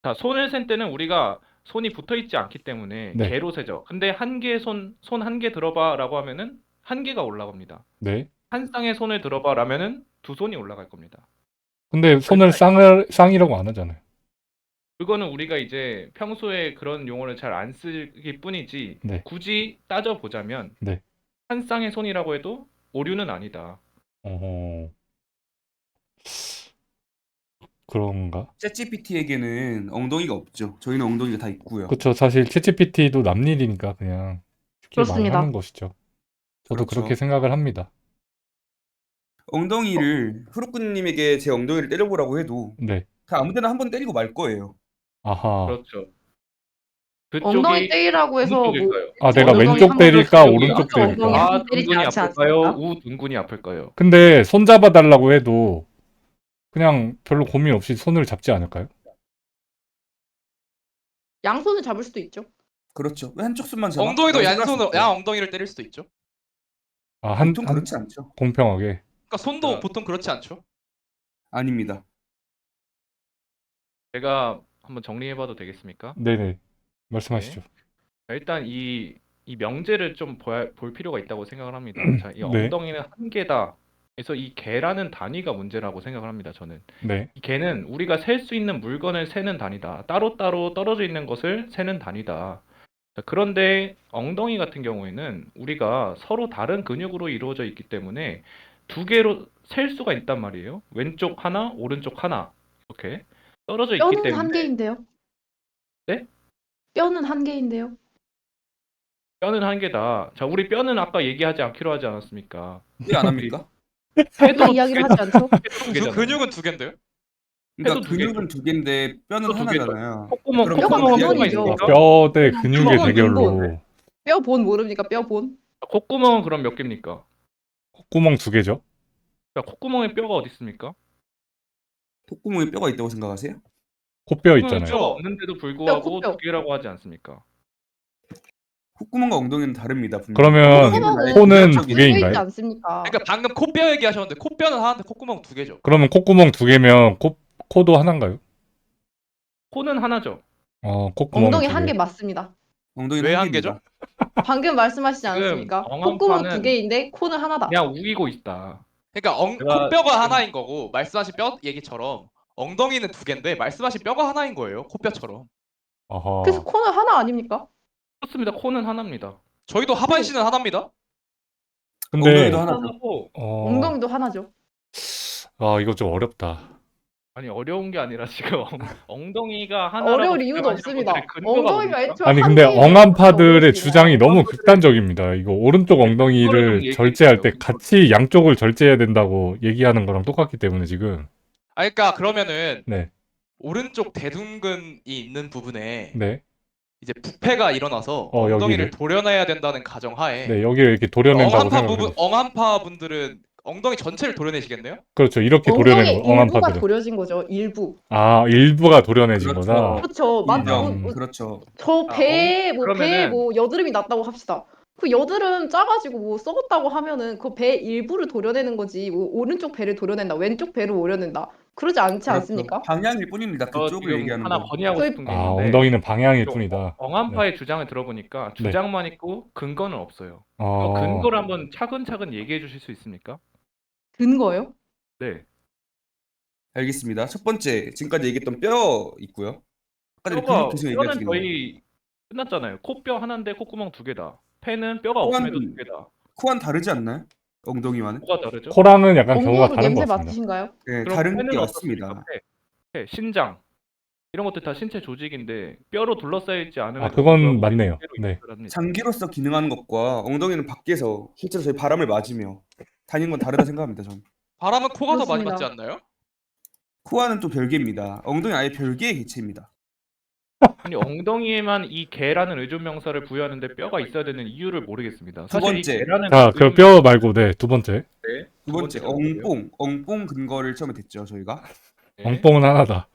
자, 손을 센 때는 우리가 손이 붙어 있지 않기 때문에 네. 개로 세죠. 근데 한 개 손 한 개 들어봐라고 하면은 한 개가 올라갑니다. 네. 한 쌍의 손을 들어봐라면은 두 손이 올라갈 겁니다. 근데 손을 쌍이라고 안 하잖아요. 그거는 우리가 이제 평소에 그런 용어를 잘 안 쓰기 뿐이지 네. 굳이 따져 보자면 네. 한 쌍의 손이라고 해도 오류는 아니다. 어허. 그런가? 챗GPT에게는 엉덩이가 없죠. 저희는 엉덩이가 다 있고요. 그쵸. 사실 챗GPT도 남일이니까 그냥 쉽게 그렇습니다. 말하는 것이죠. 저도 그렇죠. 그렇게 생각을 합니다. 엉덩이를 후루꾸님에게 제 엉덩이를 때려보라고 해도 네. 그냥 아무데나 한번 때리고 말 거예요. 아하. 그렇죠. 엉덩이 그쪽이 때리라고 어느 해서 뭐 쪽일까요? 아, 내가 엉덩이 왼쪽 한 때릴까, 번씩 오른쪽 오른쪽 엉덩이 때릴까? 한 아 번 때리지 둥근이 않지 아플까요? 않습니까? 우 둥근이 아플까요? 근데 손 잡아달라고 해도 그냥 별로 고민 없이 손을 잡지 않을까요? 양손을 잡을 수도 있죠. 그렇죠. 왜 한쪽 손만 잡아? 엉덩이도 라고 생각할 수 양손으로 있죠. 양 엉덩이를 때릴 수도 있죠. 아, 보통 그렇지 않죠. 공평하게. 그러니까 손도 자. 보통 그렇지 않죠. 아닙니다. 제가 한번 정리해봐도 되겠습니까? 네네. 말씀하시죠. 자, 일단 이 명제를 좀 볼 필요가 있다고 생각을 합니다. 자, 이 네. 엉덩이는 한 개다. 그래서 이 개라는 단위가 문제라고 생각을 합니다. 저는 네. 이 개는 우리가 셀 수 있는 물건을 세는 단위다. 따로따로 떨어져 있는 것을 세는 단위다. 자, 그런데 엉덩이 같은 경우에는 우리가 서로 다른 근육으로 이루어져 있기 때문에 두 개로 셀 수가 있단 말이에요. 왼쪽 하나, 오른쪽 하나 이렇게 떨어져 있기 뼈는 때문에 한 개인데요. 네? 뼈는 한 개인데요. 뼈는 한 개다. 자, 우리 뼈는 아까 얘기하지 않기로 하지 않았습니까? 왜 안 합니까? 뼈 이야기를 하지 않죠? 두 개잖아요. 근육은 두 개인데요. 그러니까 해도 두 개죠. 근육은 두 개인데 뼈는 뼈두 개죠. 하나잖아요. 콧구멍 그럼 뼈가 콧구멍은 두 뼈가 번이죠. 있습니까? 뼈 대 근육의 그건 대결로. 인본. 뼈본 모릅니까? 뼈본? 콧구멍은 그럼 몇 개입니까? 콧구멍 2개죠. 그러니까 콧구멍에 뼈가 어디 있습니까? 콧구멍에 뼈가 있다고 생각하세요? 코뼈 콧구멍에 있잖아요. 뼈가 없는데도 불구하고 코뼈. 두 개라고 하지 않습니까? 콧구멍과 엉덩이는 다릅니다. 분명히. 그러면 엉덩이는 코는 유연적이에요. 두 개인가요? 있지 않습니까? 그러니까 방금 코뼈 얘기하셨는데 코뼈는 하나인데 콧구멍 2개죠. 그러면 콧구멍 2개면 코도 하나인가요? 코는 하나죠. 콧구멍 엉덩이 2개. 1개 맞습니다. 엉덩이는 왜 한 한 개죠? 개입니다. 방금 말씀하시지 지금 않았습니까? 엉한 콧구멍 파는 2개인데 코는 하나다. 그냥 우기고 있다. 그러니까 제가 코뼈가 지금- 하나인 거고 말씀하신 뼈 얘기처럼 엉덩이는 2개인데 말씀하신 뼈가 하나인 거예요. 코뼈처럼. 어허. 그래서 코는 하나 아닙니까? 그렇습니다. 코는 하나입니다. 저희도 하반신은 하나입니다. 근데 엉덩이도 하나죠. 하나고 엉덩이도 하나죠. 이거 좀 어렵다. 아니 어려운 게 아니라 지금 엉덩이가 하나라고 어려울 이유도 주장하시는 없습니다. 분들의 근거가 엉덩이가 뭡니까? 애초에 아니 한 근데 개이면 엉한파들의 어려워집니다. 주장이 너무 극단적입니다. 이거 오른쪽 엉덩이를 그거를 좀 절제할 때 얘기해주세요. 같이 양쪽을 절제해야 된다고 얘기하는 거랑 똑같기 때문에 지금. 그러니까 그러면은 네. 오른쪽 대둔근이 있는 부분에 네. 이제 부패가 일어나서 여기를. 엉덩이를 도려내야 된다는 가정하에 네, 여기를 이렇게 도려낸다고 생각해요. 엉한파 분들은 엉덩이 전체를 도려내시겠네요? 그렇죠. 이렇게 엉덩이 도려내는 거, 일부가 엉한파들은. 도려진 거죠. 일부. 일부가 도려내진 그렇죠. 거다. 그렇죠. 인정. 그렇죠. 저 아, 배에 그러면은- 여드름이 났다고 합시다. 그 여드름 짜가지고 뭐 썩었다고 하면은 그 배 일부를 도려내는 거지. 뭐 오른쪽 배를 도려낸다, 왼쪽 배를 오려낸다. 그러지 않지 않습니까? 방향일 뿐입니다. 저 그쪽을 지금 얘기하는 하나 거. 건의하고 저희- 싶은 게 있는데 엉덩이는 방향일 좀 뿐이다. 엉한파의 주장을 들어보니까 네. 주장만 있고 근거는 없어요. 어, 근거를 한번 차근차근 얘기해 주실 수 있습니까? 근거요? 네. 알겠습니다. 첫 번째, 지금까지 얘기했던 뼈 있고요. 아까 전에 뼈가 근육 계속 뼈는 얘기하시는 거. 저희 끝났잖아요. 코뼈 하나인데 콧구멍 2개다. 폐는 뼈가 코는- 없음에도 2개다. 코와는 다르지 않나요? 엉덩이와는? 뭐가 다르죠? 코랑은 약간 경우가 엉덩이로 다른 냄새 것 같습니다. 맡으신가요? 네, 그럼 다른 폐는 게 어떻습니까? 맞습니다. 폐, 신장 이런 것들 다 신체 조직인데 뼈로 둘러싸여 있지 않음에도 그건 불구하고 맞네요. 그대로 네. 있을 거랍니다. 장기로서 기능하는 것과 엉덩이는 밖에서 실제로 저희 바람을 맞으며 다니는 건 다르다 생각합니다. 저는. 바람은 코가 더 많이 그렇습니다. 맞지 않나요? 코와는 또 별개입니다. 엉덩이 아예 별개의 개체입니다. 아니 엉덩이에만 이 개라는 의존 명사를 부여하는데 뼈가 있어야 되는 이유를 모르겠습니다. 두 사실 이 번째. 개라는 자, 그 의존 뼈 말고 네, 두 번째. 명사인데 두 번째, 뭐예요? 엉뽕 근거를 처음에 됐죠, 저희가. 네. 엉뽕은 하나다.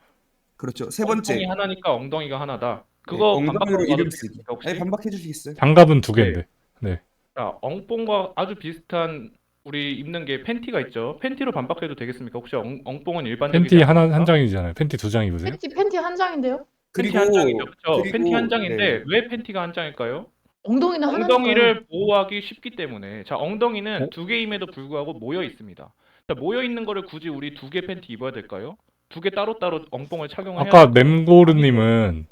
그렇죠. 세 번째, 엉덩이 하나니까 엉덩이가 하나다. 네, 그거 엉덩이로 반박하고 이름 가도 쓰기. 되겠습니까, 혹시? 아니, 반박해 주시겠어요? 장갑은 2개인데. 자, 엉뽕과 아주 비슷한 우리 입는 게 팬티가 있죠. 팬티로 반박해도 되겠습니까? 혹시 엉뽕은 일반적이지 팬티 한 않습니까? 장이잖아요. 팬티 2장 입으세요? 팬티 한 장인데요? 팬티 그리고 한 장이죠. 그렇죠. 그리고- 팬티 한 장인데 네. 왜 팬티가 한 장일까요? 엉덩이는 하나니까요. 엉덩이를 보호하기 쉽기 때문에. 자, 엉덩이는 어? 2개임에도 불구하고 모여 있습니다. 자, 모여 있는 거를 굳이 우리 2개 팬티 입어야 될까요? 2개 따로따로 엉뽕을 착용해야 아까 mem고르님은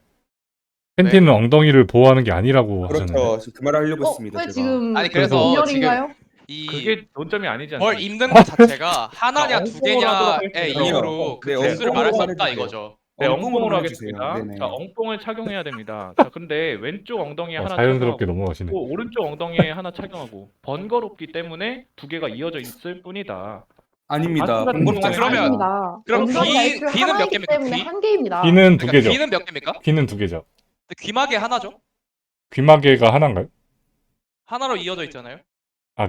팬티는 엉덩이를 보호하는 게 아니라고 하셨는데. 그렇죠. 지금 그 말을 하려고 했습니다. 왜 제가. 지금 아니 그래서 분열인가요? 이 그게 논점이 아니지 뭘 않습니까? 입는 것 자체가 하나냐 자, 두 개냐의 엉뽕으로 하도록 하겠습니다. 이유로 그 네, 개수를 말할 수 엉뽕으로 없다 해주세요. 이거죠. 네, 엉뽕으로 엉뽕으로 해주세요. 하겠습니다. 네네. 자, 엉뽕을 착용해야 됩니다. 자, 근데 왼쪽 엉덩이에 하나 자연스럽게 착용하고 넘어가시네. 오른쪽 엉덩이에 하나 착용하고 번거롭기 때문에 2개가 이어져 있을 뿐이다. 아닙니다. 아, 번거롭지 그러면- 않습니다. 아닙니다. 그럼 엉덩이가 귀- 애초에 귀는 몇 하나이기 개입니까? 때문에 귀? 한 개입니다. 귀는 그러니까 2개죠. 귀는 몇 개입니까? 귀는 2개죠. 근데 귀마개 하나죠? 귀마개가 하나인가요? 하나로 이어져 있잖아요.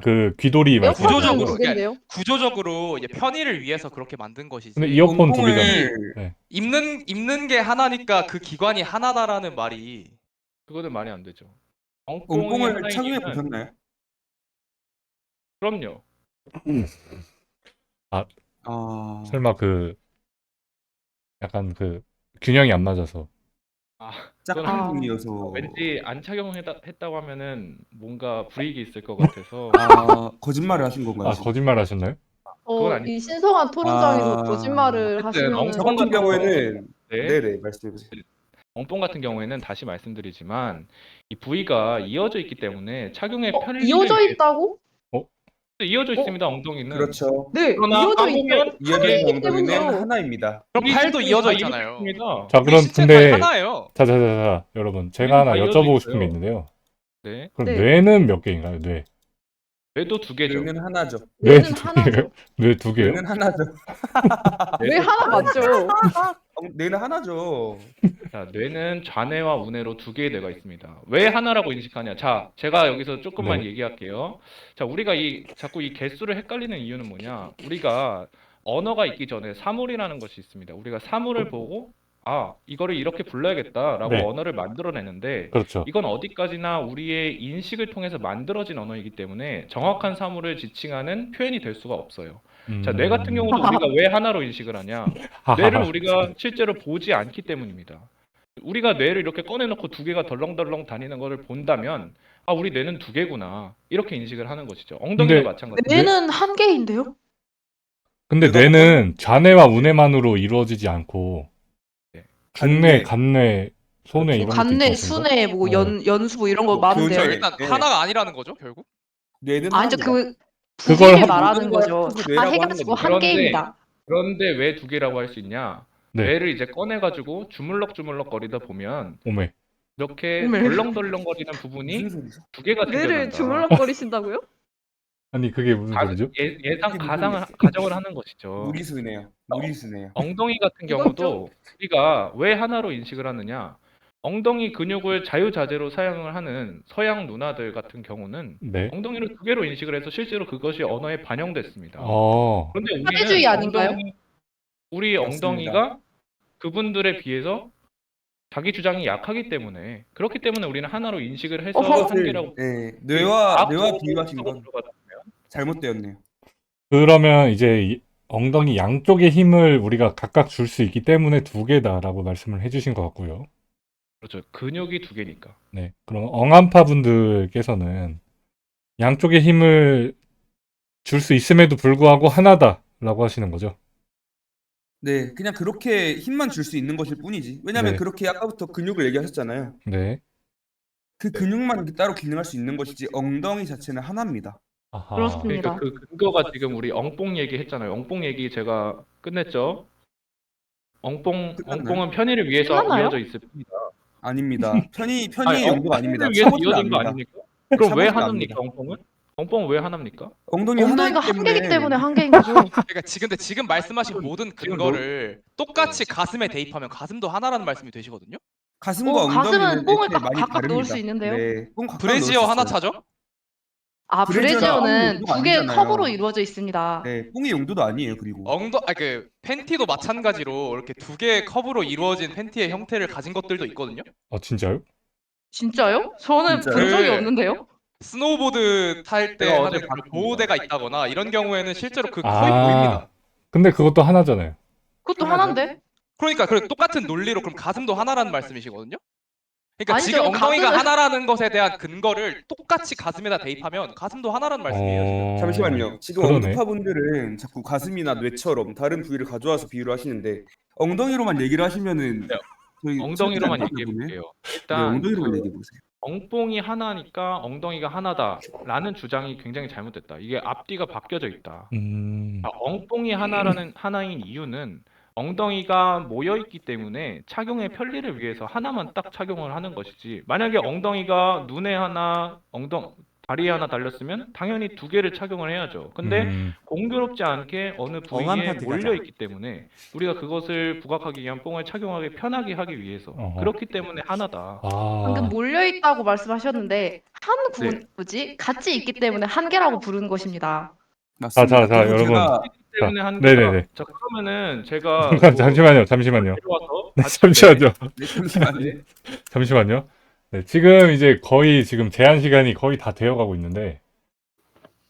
그 귀돌이 말씀. 구조적으로. 두 개인데요. 구조적으로 이제 편의를 위해서 그렇게 만든 것이지. 근데 이어폰 2개잖아요. 엉뽕을 네. 입는 게 하나니까 그 기관이 하나다라는 말이 그거는 말이 안 되죠. 엉뽕이 엉뽕을 하나이기는- 착용해 보셨나요? 그럼요. 아, 설마 약간 균형이 안 맞아서. 짝꿍 분이어서. 왠지 안 착용했다고 하면은 뭔가 불이익이 있을 것 같아서 거짓말을 하신 건가요? 지금? 거짓말 하셨나요? 그건 아니죠. 이 신성한 토론장에서 아, 거짓말을 어쨌든 하시면 저 같은 경우에는 네. 네네 말씀해 보세요. 엉뽕 같은 경우에는 다시 말씀드리지만 이 부위가 이어져 있기 때문에 착용의 편의를 이어져 위해서- 있다고? 이어져 있습니다. 엉덩이는. 그렇죠. 네, 그러나 이어져 있죠. 한국은 이어져 있는 하나이기 엉덩이는 때문이요. 하나입니다. 그럼 우리 팔도 신체는 이어져 다 있잖아요. 있습니다. 자, 우리 그럼 신체는 근데 거의 하나예요. 자, 여러분. 제가 우리는 하나 다 이어져 여쭤보고 싶은 있어요. 게 있는데요. 네. 그럼 네. 뇌는 몇 개인가요? 뇌. 뇌도 2개죠. 뇌는 하나죠. 뇌 뇌는 하나죠. 뇌 2개요? 뇌는 하나죠. 뇌 하나 맞죠? 뇌는 하나죠. 자, 뇌는 좌뇌와 우뇌로 두 개의 뇌가 있습니다. 왜 하나라고 인식하냐? 자, 제가 여기서 조금만 네. 얘기할게요. 자, 우리가 자꾸 이 개수를 헷갈리는 이유는 뭐냐? 우리가 언어가 있기 전에 사물이라는 것이 있습니다. 우리가 사물을 보고 이거를 이렇게 불러야겠다라고 네. 언어를 만들어내는데 그렇죠. 이건 어디까지나 우리의 인식을 통해서 만들어진 언어이기 때문에 정확한 사물을 지칭하는 표현이 될 수가 없어요. 자, 뇌 같은 경우도 우리가 왜 하나로 인식을 하냐? 뇌를 하하하. 우리가 실제로 보지 않기 때문입니다. 우리가 뇌를 이렇게 꺼내놓고 두 개가 덜렁덜렁 다니는 것을 본다면 우리 뇌는 두 개구나 이렇게 인식을 하는 것이죠. 엉덩이도 근데 마찬가지입니다. 뇌는 한 개인데요? 근데 뇌가 뇌는 좌뇌와 우뇌만으로 이루어지지 않고 네. 중뇌, 간뇌, 간뇌, 소뇌 그렇죠. 이런 것도 있지 간뇌, 않습니까? 순뇌, 뭐 연수 뭐 이런 거 뭐 많은데요. 교제. 일단 예. 하나가 아니라는 거죠, 결국? 뇌는 아, 이제 하나입니다. 두 그걸 개를 한- 말하는 모든 걸 거죠. 합쳐서 다 뇌라고 하는 해가지고 거죠. 한 그런데 개입니다. 그런데 왜 두 개라고 할 수 있냐? 네. 뇌를 이제 꺼내가지고 주물럭주물럭 거리다 보면 오메. 이렇게 오메. 덜렁덜렁거리는 무슨 부분이 소리죠? 두 개가 뇌를 생겨난다. 주물럭거리신다고요? 아니 그게 무슨 소리죠? 예상 이게 무슨 가정을 하는 것이죠. 무리수네요. 무리수네요. 엉덩이 같은 이건 경우도 우리가 왜 하나로 인식을 하느냐? 엉덩이 근육을 자유자재로 사용을 하는 서양 누나들 같은 경우는 네. 엉덩이를 두 개로 인식을 해서 실제로 그것이 언어에 반영됐습니다. 어. 그런데 우리는 사회주의 아닌가요? 우리 맞습니다. 엉덩이가 그분들에 비해서 자기 주장이 약하기 때문에 그렇기 때문에 우리는 하나로 인식을 해서 어허. 한 개라고 뇌와 과학적으로 비유하신 건 들어가다 잘못되었네요. 그러면 이제 이 엉덩이 양쪽의 힘을 우리가 각각 줄 수 있기 때문에 두 개다라고 말씀을 해주신 것 같고요. 그렇죠. 근육이 두 개니까. 네. 그럼 엉한파 분들께서는 양쪽의 힘을 줄 수 있음에도 불구하고 하나다라고 하시는 거죠. 네, 그냥 그렇게 힘만 줄 수 있는 것일 뿐이지. 왜냐면 네. 그렇게 아까부터 근육을 얘기하셨잖아요. 네. 그 근육만 이렇게 따로 기능할 수 있는 것이지 엉덩이 자체는 하나입니다. 아하. 그렇습니다. 그러니까 그 근거가 지금 우리 엉뽕 얘기 했잖아요. 엉뽕 얘기 제가 끝냈죠. 끝났나요? 엉뽕은 편의를 위해서 끝났나요? 이어져 있을 뿐이다. 아닙니다. 편의의 아니, 용도가 아닙니다. 편의를 위해서 차보지가 이어진 거 압니다. 아닙니까? 그럼 왜 차보지가 하나입니까, 엉뽕은? 엉뽕은 왜 하나입니까? 엉덩이 엉덩이가 하나이기 한 개이기 때문에 때문에 한 개인 거죠. 그러니까 근데 지금 말씀하신 모든 지금 근거를 똑같이 가슴에 대입하면 가슴도 하나라는 말씀이 되시거든요. 가슴과 가슴은 엉덩이는 뽕을 이렇게 많이 각각 넣을 수 다릅니다. 있는데요. 네, 뽕 각각 브래지어 넣을 수 하나 있어요. 차죠? 아, 브래지어는 브래지어는 용도가 두 개의 아니잖아요. 컵으로 이루어져 있습니다. 네, 뽕의 용도도 아니에요. 그리고 그 팬티도 마찬가지로 이렇게 두 개의 컵으로 이루어진 팬티의 형태를 가진 것들도 있거든요. 아 진짜요? 진짜요? 저는 진짜요? 본 적이 그- 없는데요. 스노우보드 탈 때 제가 하는 어제 그 봤습니다. 보호대가 있다거나 이런 경우에는 실제로 그 컵이 아. 보입니다. 근데 그것도 하나잖아요. 그것도 하나죠? 하나인데? 그러니까 그 똑같은 논리로 그럼 가슴도 하나라는 말씀이시거든요. 그러니까 아니죠. 지금 엉덩이가 가슴은- 하나라는 것에 대한 근거를 똑같이 가슴에다 대입하면 가슴도 하나라는 말씀이에요. 지금. 잠시만요. 지금 그러네. 언급파분들은 자꾸 가슴이나 뇌처럼 다른 부위를 가져와서 비유를 하시는데 엉덩이로만 얘기를 하시면은 저희 엉덩이로만 찾지 얘기해 않나, 볼게요. 네, 일단 엉덩이로만 그 얘기해 보세요. 엉뽕이 하나니까 엉덩이가 하나다라는 주장이 굉장히 잘못됐다. 이게 앞뒤가 바뀌어져 있다. 엉뽕이 하나인 이유는 엉덩이가 모여 있기 때문에 착용의 편리를 위해서 하나만 딱 착용을 하는 것이지. 만약에 엉덩이가 눈에 하나, 다리에 하나 달렸으면 당연히 두 개를 착용을 해야죠. 근데 공교롭지 않게 어느 엉한 부위에 파트 몰려 가자. 있기 때문에 우리가 그것을 부각하기 위한 뽕을 착용하기 편하게 하기 위해서 어허. 그렇기 때문에 하나다. 방금 아. 몰려 있다고 말씀하셨는데 네. 같이 있기 때문에 한 개라고 부르는 것입니다. 맞습니다. 자, 그리고 여러분. 제가 때문에 한 네네네. 개가 자 그러면은 제가 잠시만요. 데려와서 네, 같이 잠시만요. 네, 잠시만요. 잠시만요. 네, 지금 이제 거의 지금 제한 시간이 거의 다 되어가고 있는데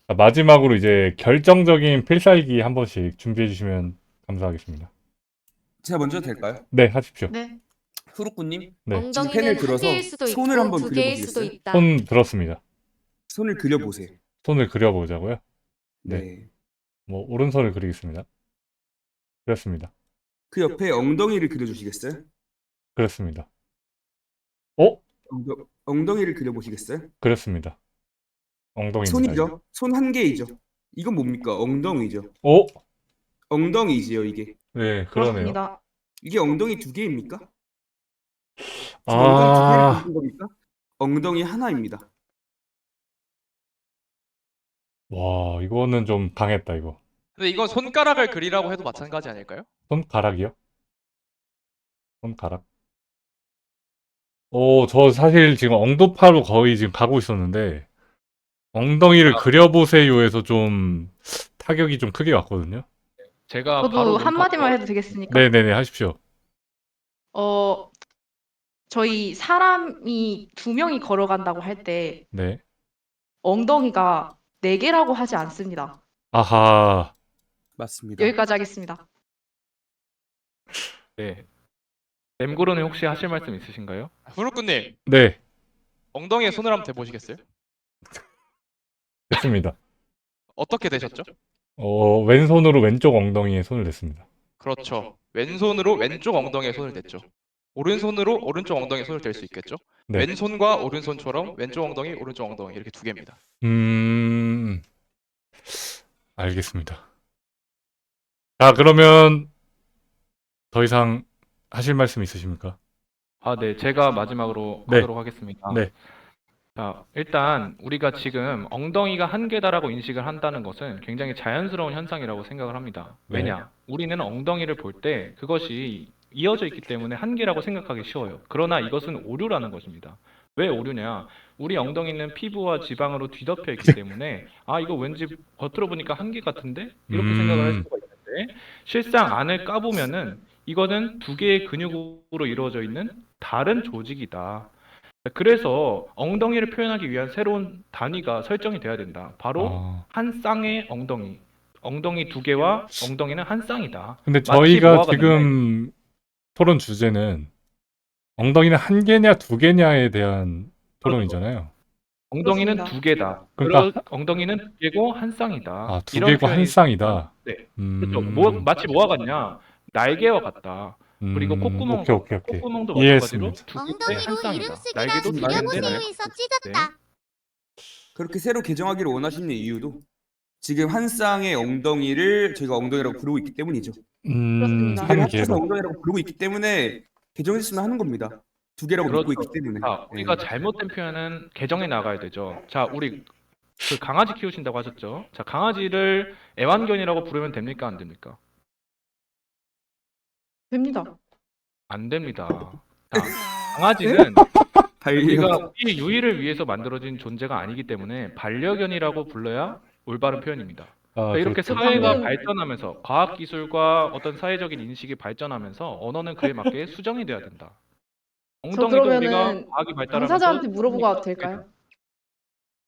자, 마지막으로 이제 결정적인 필살기 한 번씩 준비해 주시면 감사하겠습니다. 제가 먼저 될까요? 네, 하십시오. 네. 후루꾸님 네, 펜을 엉덩이는 한 들어서 개일 수도 손을 있고 한번 두 개일 수도 그려보시겠어요? 있다. 손 들었습니다. 손을 그려보세요. 손을 그려보자고요. 네. 네. 뭐 오른손을 그리겠습니다. 그렇습니다. 그 옆에 엉덩이를 그려주시겠어요? 그렇습니다. 어? 엉덩이를 그려보시겠어요? 그렇습니다. 엉덩이입니다. 손이죠. 손 한 개이죠. 이건 뭡니까? 엉덩이죠. 어? 엉덩이지요, 이게. 네, 그러네요. 그렇습니다. 이게 엉덩이 두 개입니까? 아. 엉덩이 두 개를 그린 겁니까? 엉덩이 하나입니다. 와, 이거는 좀 강했다, 이거. 근데 이건 손가락을 그리라고 해도 마찬가지 아닐까요? 손가락이요? 손가락. 저 사실 지금 엉도파로 거의 지금 가고 있었는데, 엉덩이를 그려보세요에서 좀 타격이 좀 크게 왔거든요. 제가 바로 저도 논파로 한마디만 해도 되겠습니까? 네네네, 하십시오. 저희 사람이 두 명이 걸어간다고 할 때 네. 엉덩이가 네 개라고 하지 않습니다. 아하. 맞습니다. 여기까지 하겠습니다. 네. 램고르는 혹시 하실 말씀 있으신가요? 후루꾸님 네, 엉덩이에 손을 한번 대보시겠어요? 됐습니다. 어떻게 되셨죠? 왼손으로 왼쪽 엉덩이에 손을 댔습니다. 그렇죠. 왼손으로 왼쪽 엉덩이에 손을 댔죠. 오른손으로 오른쪽 엉덩이에 손을 댈 수 있겠죠? 네. 왼손과 오른손처럼 왼쪽 엉덩이, 오른쪽 엉덩이 이렇게 두 개입니다. 알겠습니다. 자, 그러면 더 이상 하실 말씀 있으십니까? 아, 네. 제가 마지막으로 네. 하도록 하겠습니다. 네. 자, 일단 우리가 지금 엉덩이가 한 개다라고 인식을 한다는 것은 굉장히 자연스러운 현상이라고 생각을 합니다. 네. 왜냐? 우리는 엉덩이를 볼 때 그것이 이어져 있기 때문에 한 개라고 생각하기 쉬워요. 그러나 이것은 오류라는 것입니다. 왜 오류냐? 우리 엉덩이는 피부와 지방으로 뒤덮여 있기 때문에 아, 이거 왠지 겉으로 보니까 한 개 같은데? 이렇게 생각을 할 수가 있는데 실상 안을 까보면은 이거는 두 개의 근육으로 이루어져 있는 다른 조직이다. 그래서 엉덩이를 표현하기 위한 새로운 단위가 설정이 돼야 된다. 바로 아, 한 쌍의 엉덩이. 엉덩이 두 개와 엉덩이는 한 쌍이다. 근데 마치 저희가 모아가 지금 토론 주제는 엉덩이는 한 개냐 두 개냐에 대한 토론이잖아요. 엉덩이는 그렇습니다. 두 개다. 그러니까- ong덩이는 두 개고 한 쌍이다. 아, 두 이런 개고 한 표현이 쌍이다. 네. 그렇죠. 음, 마치 뭐와 같냐? 날개와 같다. 그리고 콧구멍, 오케이. 콧구멍도 마찬가지로 이해했습니다. 두 개의 한 엉덩이로 이름 쌍이다. 쓰기랑 날개도 두 개인데 그려보세요에서 찢었다. 그렇게 새로 개정하기를 원하시는 이유도 지금 한 쌍의 엉덩이를 저희가 엉덩이라고 부르고 있기 때문이죠. 그렇습니다. 두 개를 한 합쳐서 개로. 엉덩이라고 부르고 있기 때문에 개정했으면 하는 겁니다. 두 개라고 그렇죠. 믿고 있기 때문에. 자, 우리가 잘못된 표현은 개정해 나가야 되죠. 자, 우리 그 강아지 키우신다고 하셨죠? 자, 강아지를 애완견이라고 부르면 됩니까? 안 됩니까? 됩니다. 안 됩니다. 자, 강아지는 우리가 우리 유의를 위해서 만들어진 존재가 아니기 때문에 반려견이라고 불러야 올바른 표현입니다. 아, 그러니까 이렇게 그렇죠. 사회가 방금- 발전하면서 과학 기술과 어떤 사회적인 인식이 발전하면서 언어는 그에 맞게 수정이 돼야 된다. 엉덩이도 우리가 그러면은 과학이 발달하면서 당사자한테 물어보고 와도 될까요?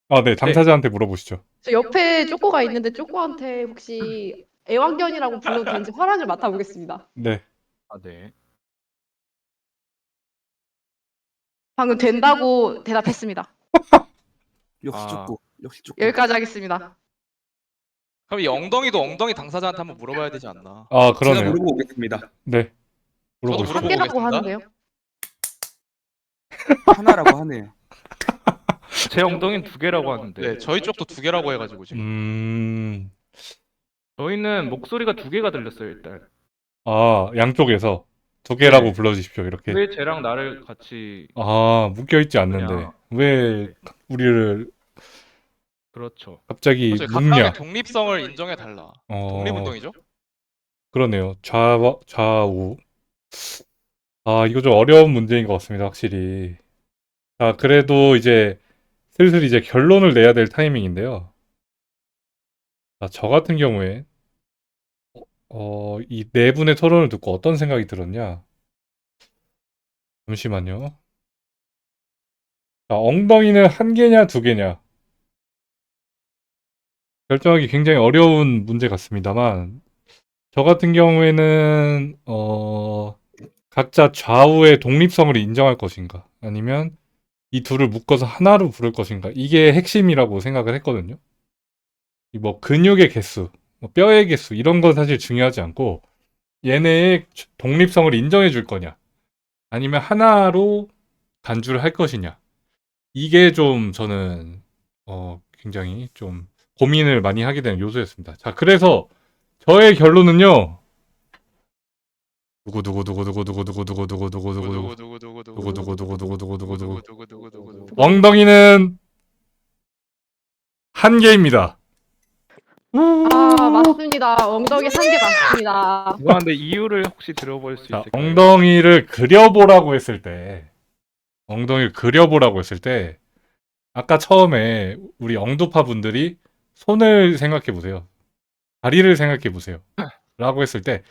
아, 네, 당사자한테 물어보시죠. 저 옆에 쪼꼬가 있는데 쪼꼬한테 혹시 애완견이라고 불러도 되는지 허락을 맡아보겠습니다. 네. 아, 네. 방금 된다고 대답했습니다. 역시 아. 쫓고. 역시 쫓고. 여기까지 하겠습니다. 그럼 이 엉덩이도 엉덩이 당사자한테 한번 물어봐야 되지 않나? 아, 제가 그러네요. 물어보고 오겠습니다. 네. 저도 물어보시죠. 한 물어보고 개라고 오겠습니다. 하는데요. 하나라고 하네요. 제 엉덩이는 두 개라고 하는데 네, 저희 쪽도 두 개라고 해가지고 지금. 저희는 목소리가 두 개가 들렸어요 일단. 아, 양쪽에서 두 개라고 네. 불러주십시오. 이렇게. 왜 쟤랑 나를 같이 아, 묶여있지 않는데. 그냥- 왜 우리를 그렇죠. 갑자기 그렇죠. 묶냐? 각각의 독립성을 인정해 달라. 독립운동이죠? 그러네요. 좌우. 아, 이거 좀 어려운 문제인 것 같습니다, 확실히. 자, 그래도 이제 슬슬 이제 결론을 내야 될 타이밍인데요. 자, 저 같은 경우에, 이 네 분의 토론을 듣고 어떤 생각이 들었냐? 잠시만요. 자, 엉덩이는 한 개냐, 두 개냐? 결정하기 굉장히 어려운 문제 같습니다만, 저 같은 경우에는, 각자 좌우의 독립성을 인정할 것인가, 아니면 이 둘을 묶어서 하나로 부를 것인가, 이게 핵심이라고 생각을 했거든요. 이 뭐 근육의 개수, 뭐 뼈의 개수, 이런 건 사실 중요하지 않고, 얘네의 독립성을 인정해 줄 거냐, 아니면 하나로 단주를 할 것이냐, 이게 좀 저는, 굉장히 좀 고민을 많이 하게 되는 요소였습니다. 자, 그래서 저의 결론은요. 엉덩이는 한 개입니다. 맞습니다. 엉덩이 한 개 맞습니다. 죄송한데 이유를 혹시 들어볼 수 자, 있을까요? 엉덩이를 그려보라고 했을 때, 아까 처음에 우리 엉두파 분들이 손을 생각해 보세요. 다리를 생각해 보세요. 라고 했을 때,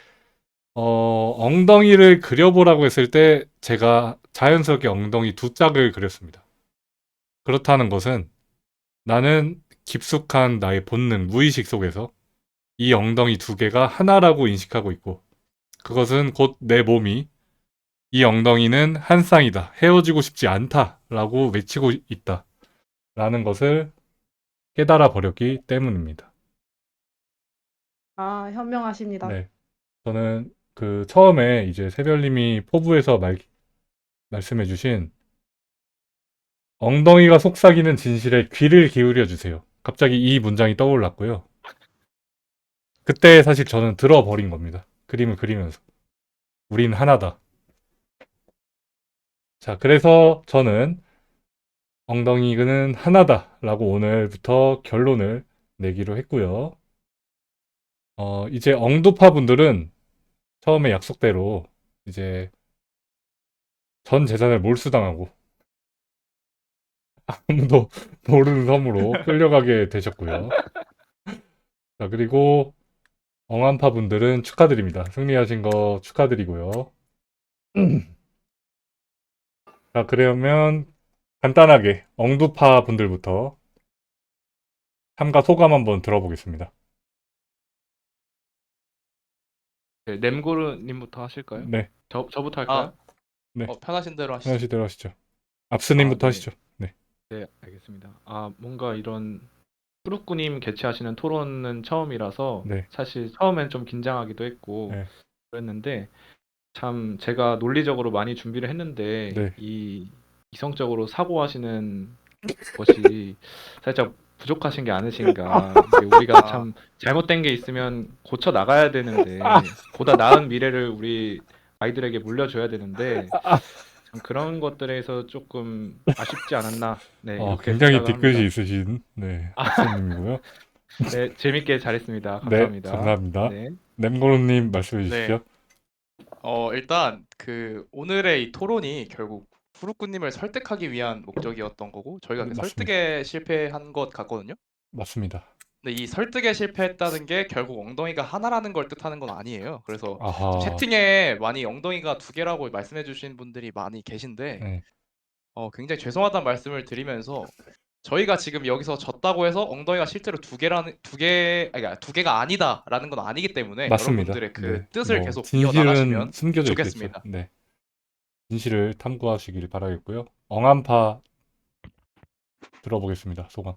엉덩이를 그려보라고 했을 때 제가 자연스럽게 엉덩이 두 짝을 그렸습니다. 그렇다는 것은 나는 깊숙한 나의 본능, 무의식 속에서 이 엉덩이 두 개가 하나라고 인식하고 있고, 그것은 곧 내 몸이 이 엉덩이는 한 쌍이다, 헤어지고 싶지 않다라고 외치고 있다 라는 것을 깨달아 버렸기 때문입니다. 현명하십니다. 네, 저는 그 처음에 이제 새별님이 포부에서 말씀해 주신 엉덩이가 속삭이는 진실에 귀를 기울여 주세요. 갑자기 이 문장이 떠올랐고요. 그때 사실 저는 들어버린 겁니다. 그림을 그리면서. 우린 하나다. 자, 그래서 저는 엉덩이는 하나다라고 오늘부터 결론을 내기로 했고요. 이제 엉두파 분들은 처음에 약속대로 이제 전 재산을 몰수당하고 아무도 모르는 섬으로 끌려가게 되셨고요. 자, 그리고 엉한파 분들은 축하드립니다. 승리하신 거 축하드리고요. 자, 그러면 간단하게 엉두파 분들부터 참가 소감 한번 들어보겠습니다. 네, 냄고르님부터 하실까요? 네, 저부터 할까요? 네. 편하신 대로 하시죠. 편하신 대로 하시죠. 압스님부터 네. 하시죠. 네. 네, 알겠습니다. 뭔가 이런 푸르꾸님 개최하시는 토론은 처음이라서 네. 사실 처음엔 좀 긴장하기도 했고 네. 그랬는데 참 제가 논리적으로 많이 준비를 했는데 네. 이 이성적으로 사고하시는 것이 살짝 부족하신 게 아니신가. 이게 우리가 참 잘못된 게 있으면 고쳐 나가야 되는데 보다 나은 미래를 우리 아이들에게 물려줘야 되는데 참 그런 것들에서 조금 아쉽지 않았나. 네, 이렇게 굉장히 생각을 뒤끝이 합니다. 있으신 압스님이고요. 네, 재밌게 잘했습니다. 네, 감사합니다. 감사합니다. 네. 냄고르님 말씀해 주시죠. 일단 오늘의 이 토론이 결국 푸르꾸님을 설득하기 위한 목적이었던 거고 저희가 그 맞습니다. 설득에 실패한 것 같거든요. 맞습니다. 근데 이 설득에 실패했다는 게 결국 엉덩이가 하나라는 걸 뜻하는 건 아니에요. 그래서 아하. 채팅에 많이 엉덩이가 두 개라고 말씀해 주신 분들이 많이 계신데 네. 굉장히 죄송하다는 말씀을 드리면서 저희가 지금 여기서 졌다고 해서 엉덩이가 실제로 그러니까 두 개가 아니다라는 건 아니기 때문에 맞습니다. 여러분들의 그 네. 뜻을 뭐 계속 진실은 이어나가시면 숨겨져 좋겠습니다. 있겠죠. 네. 진실을 탐구하시길 바라겠고요. 엉한파 들어보겠습니다. 소감.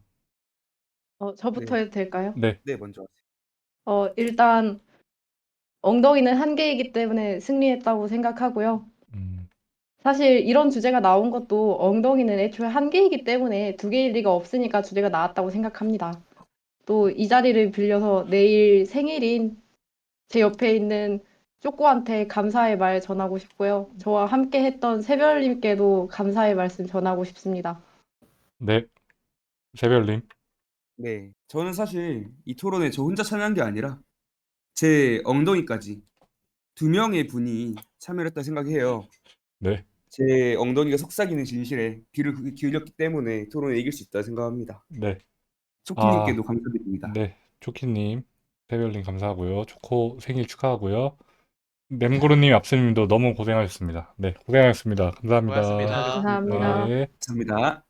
저부터 해도 될까요? 네. 네, 먼저 하세요. 일단 엉덩이는 한 개이기 때문에 승리했다고 생각하고요. 음, 사실 이런 주제가 나온 것도 엉덩이는 애초에 한 개이기 때문에 두 개일 리가 없으니까 주제가 나왔다고 생각합니다. 또 이 자리를 빌려서 내일 생일인 제 옆에 있는 쪼꼬한테 감사의 말 전하고 싶고요. 저와 함께 했던 새별님께도 감사의 말씀 전하고 싶습니다. 네. 새별님. 네, 저는 사실 이 토론에 저 혼자 참여한 게 아니라 제 엉덩이까지 2명의 분이 참여를 했다 생각해요. 네. 제 엉덩이가 속삭이는 진실에 귀를 기울였기 때문에 토론에 이길 수 있다 생각합니다. 네. 초키님께도 감사드립니다. 네. 초키님, 새별님 감사하고요. 초코 생일 축하하고요. 램고르님, 압스님도 너무 고생하셨습니다. 네, 고생하셨습니다. 감사합니다. 고맙습니다. 감사합니다. 네. 감사합니다.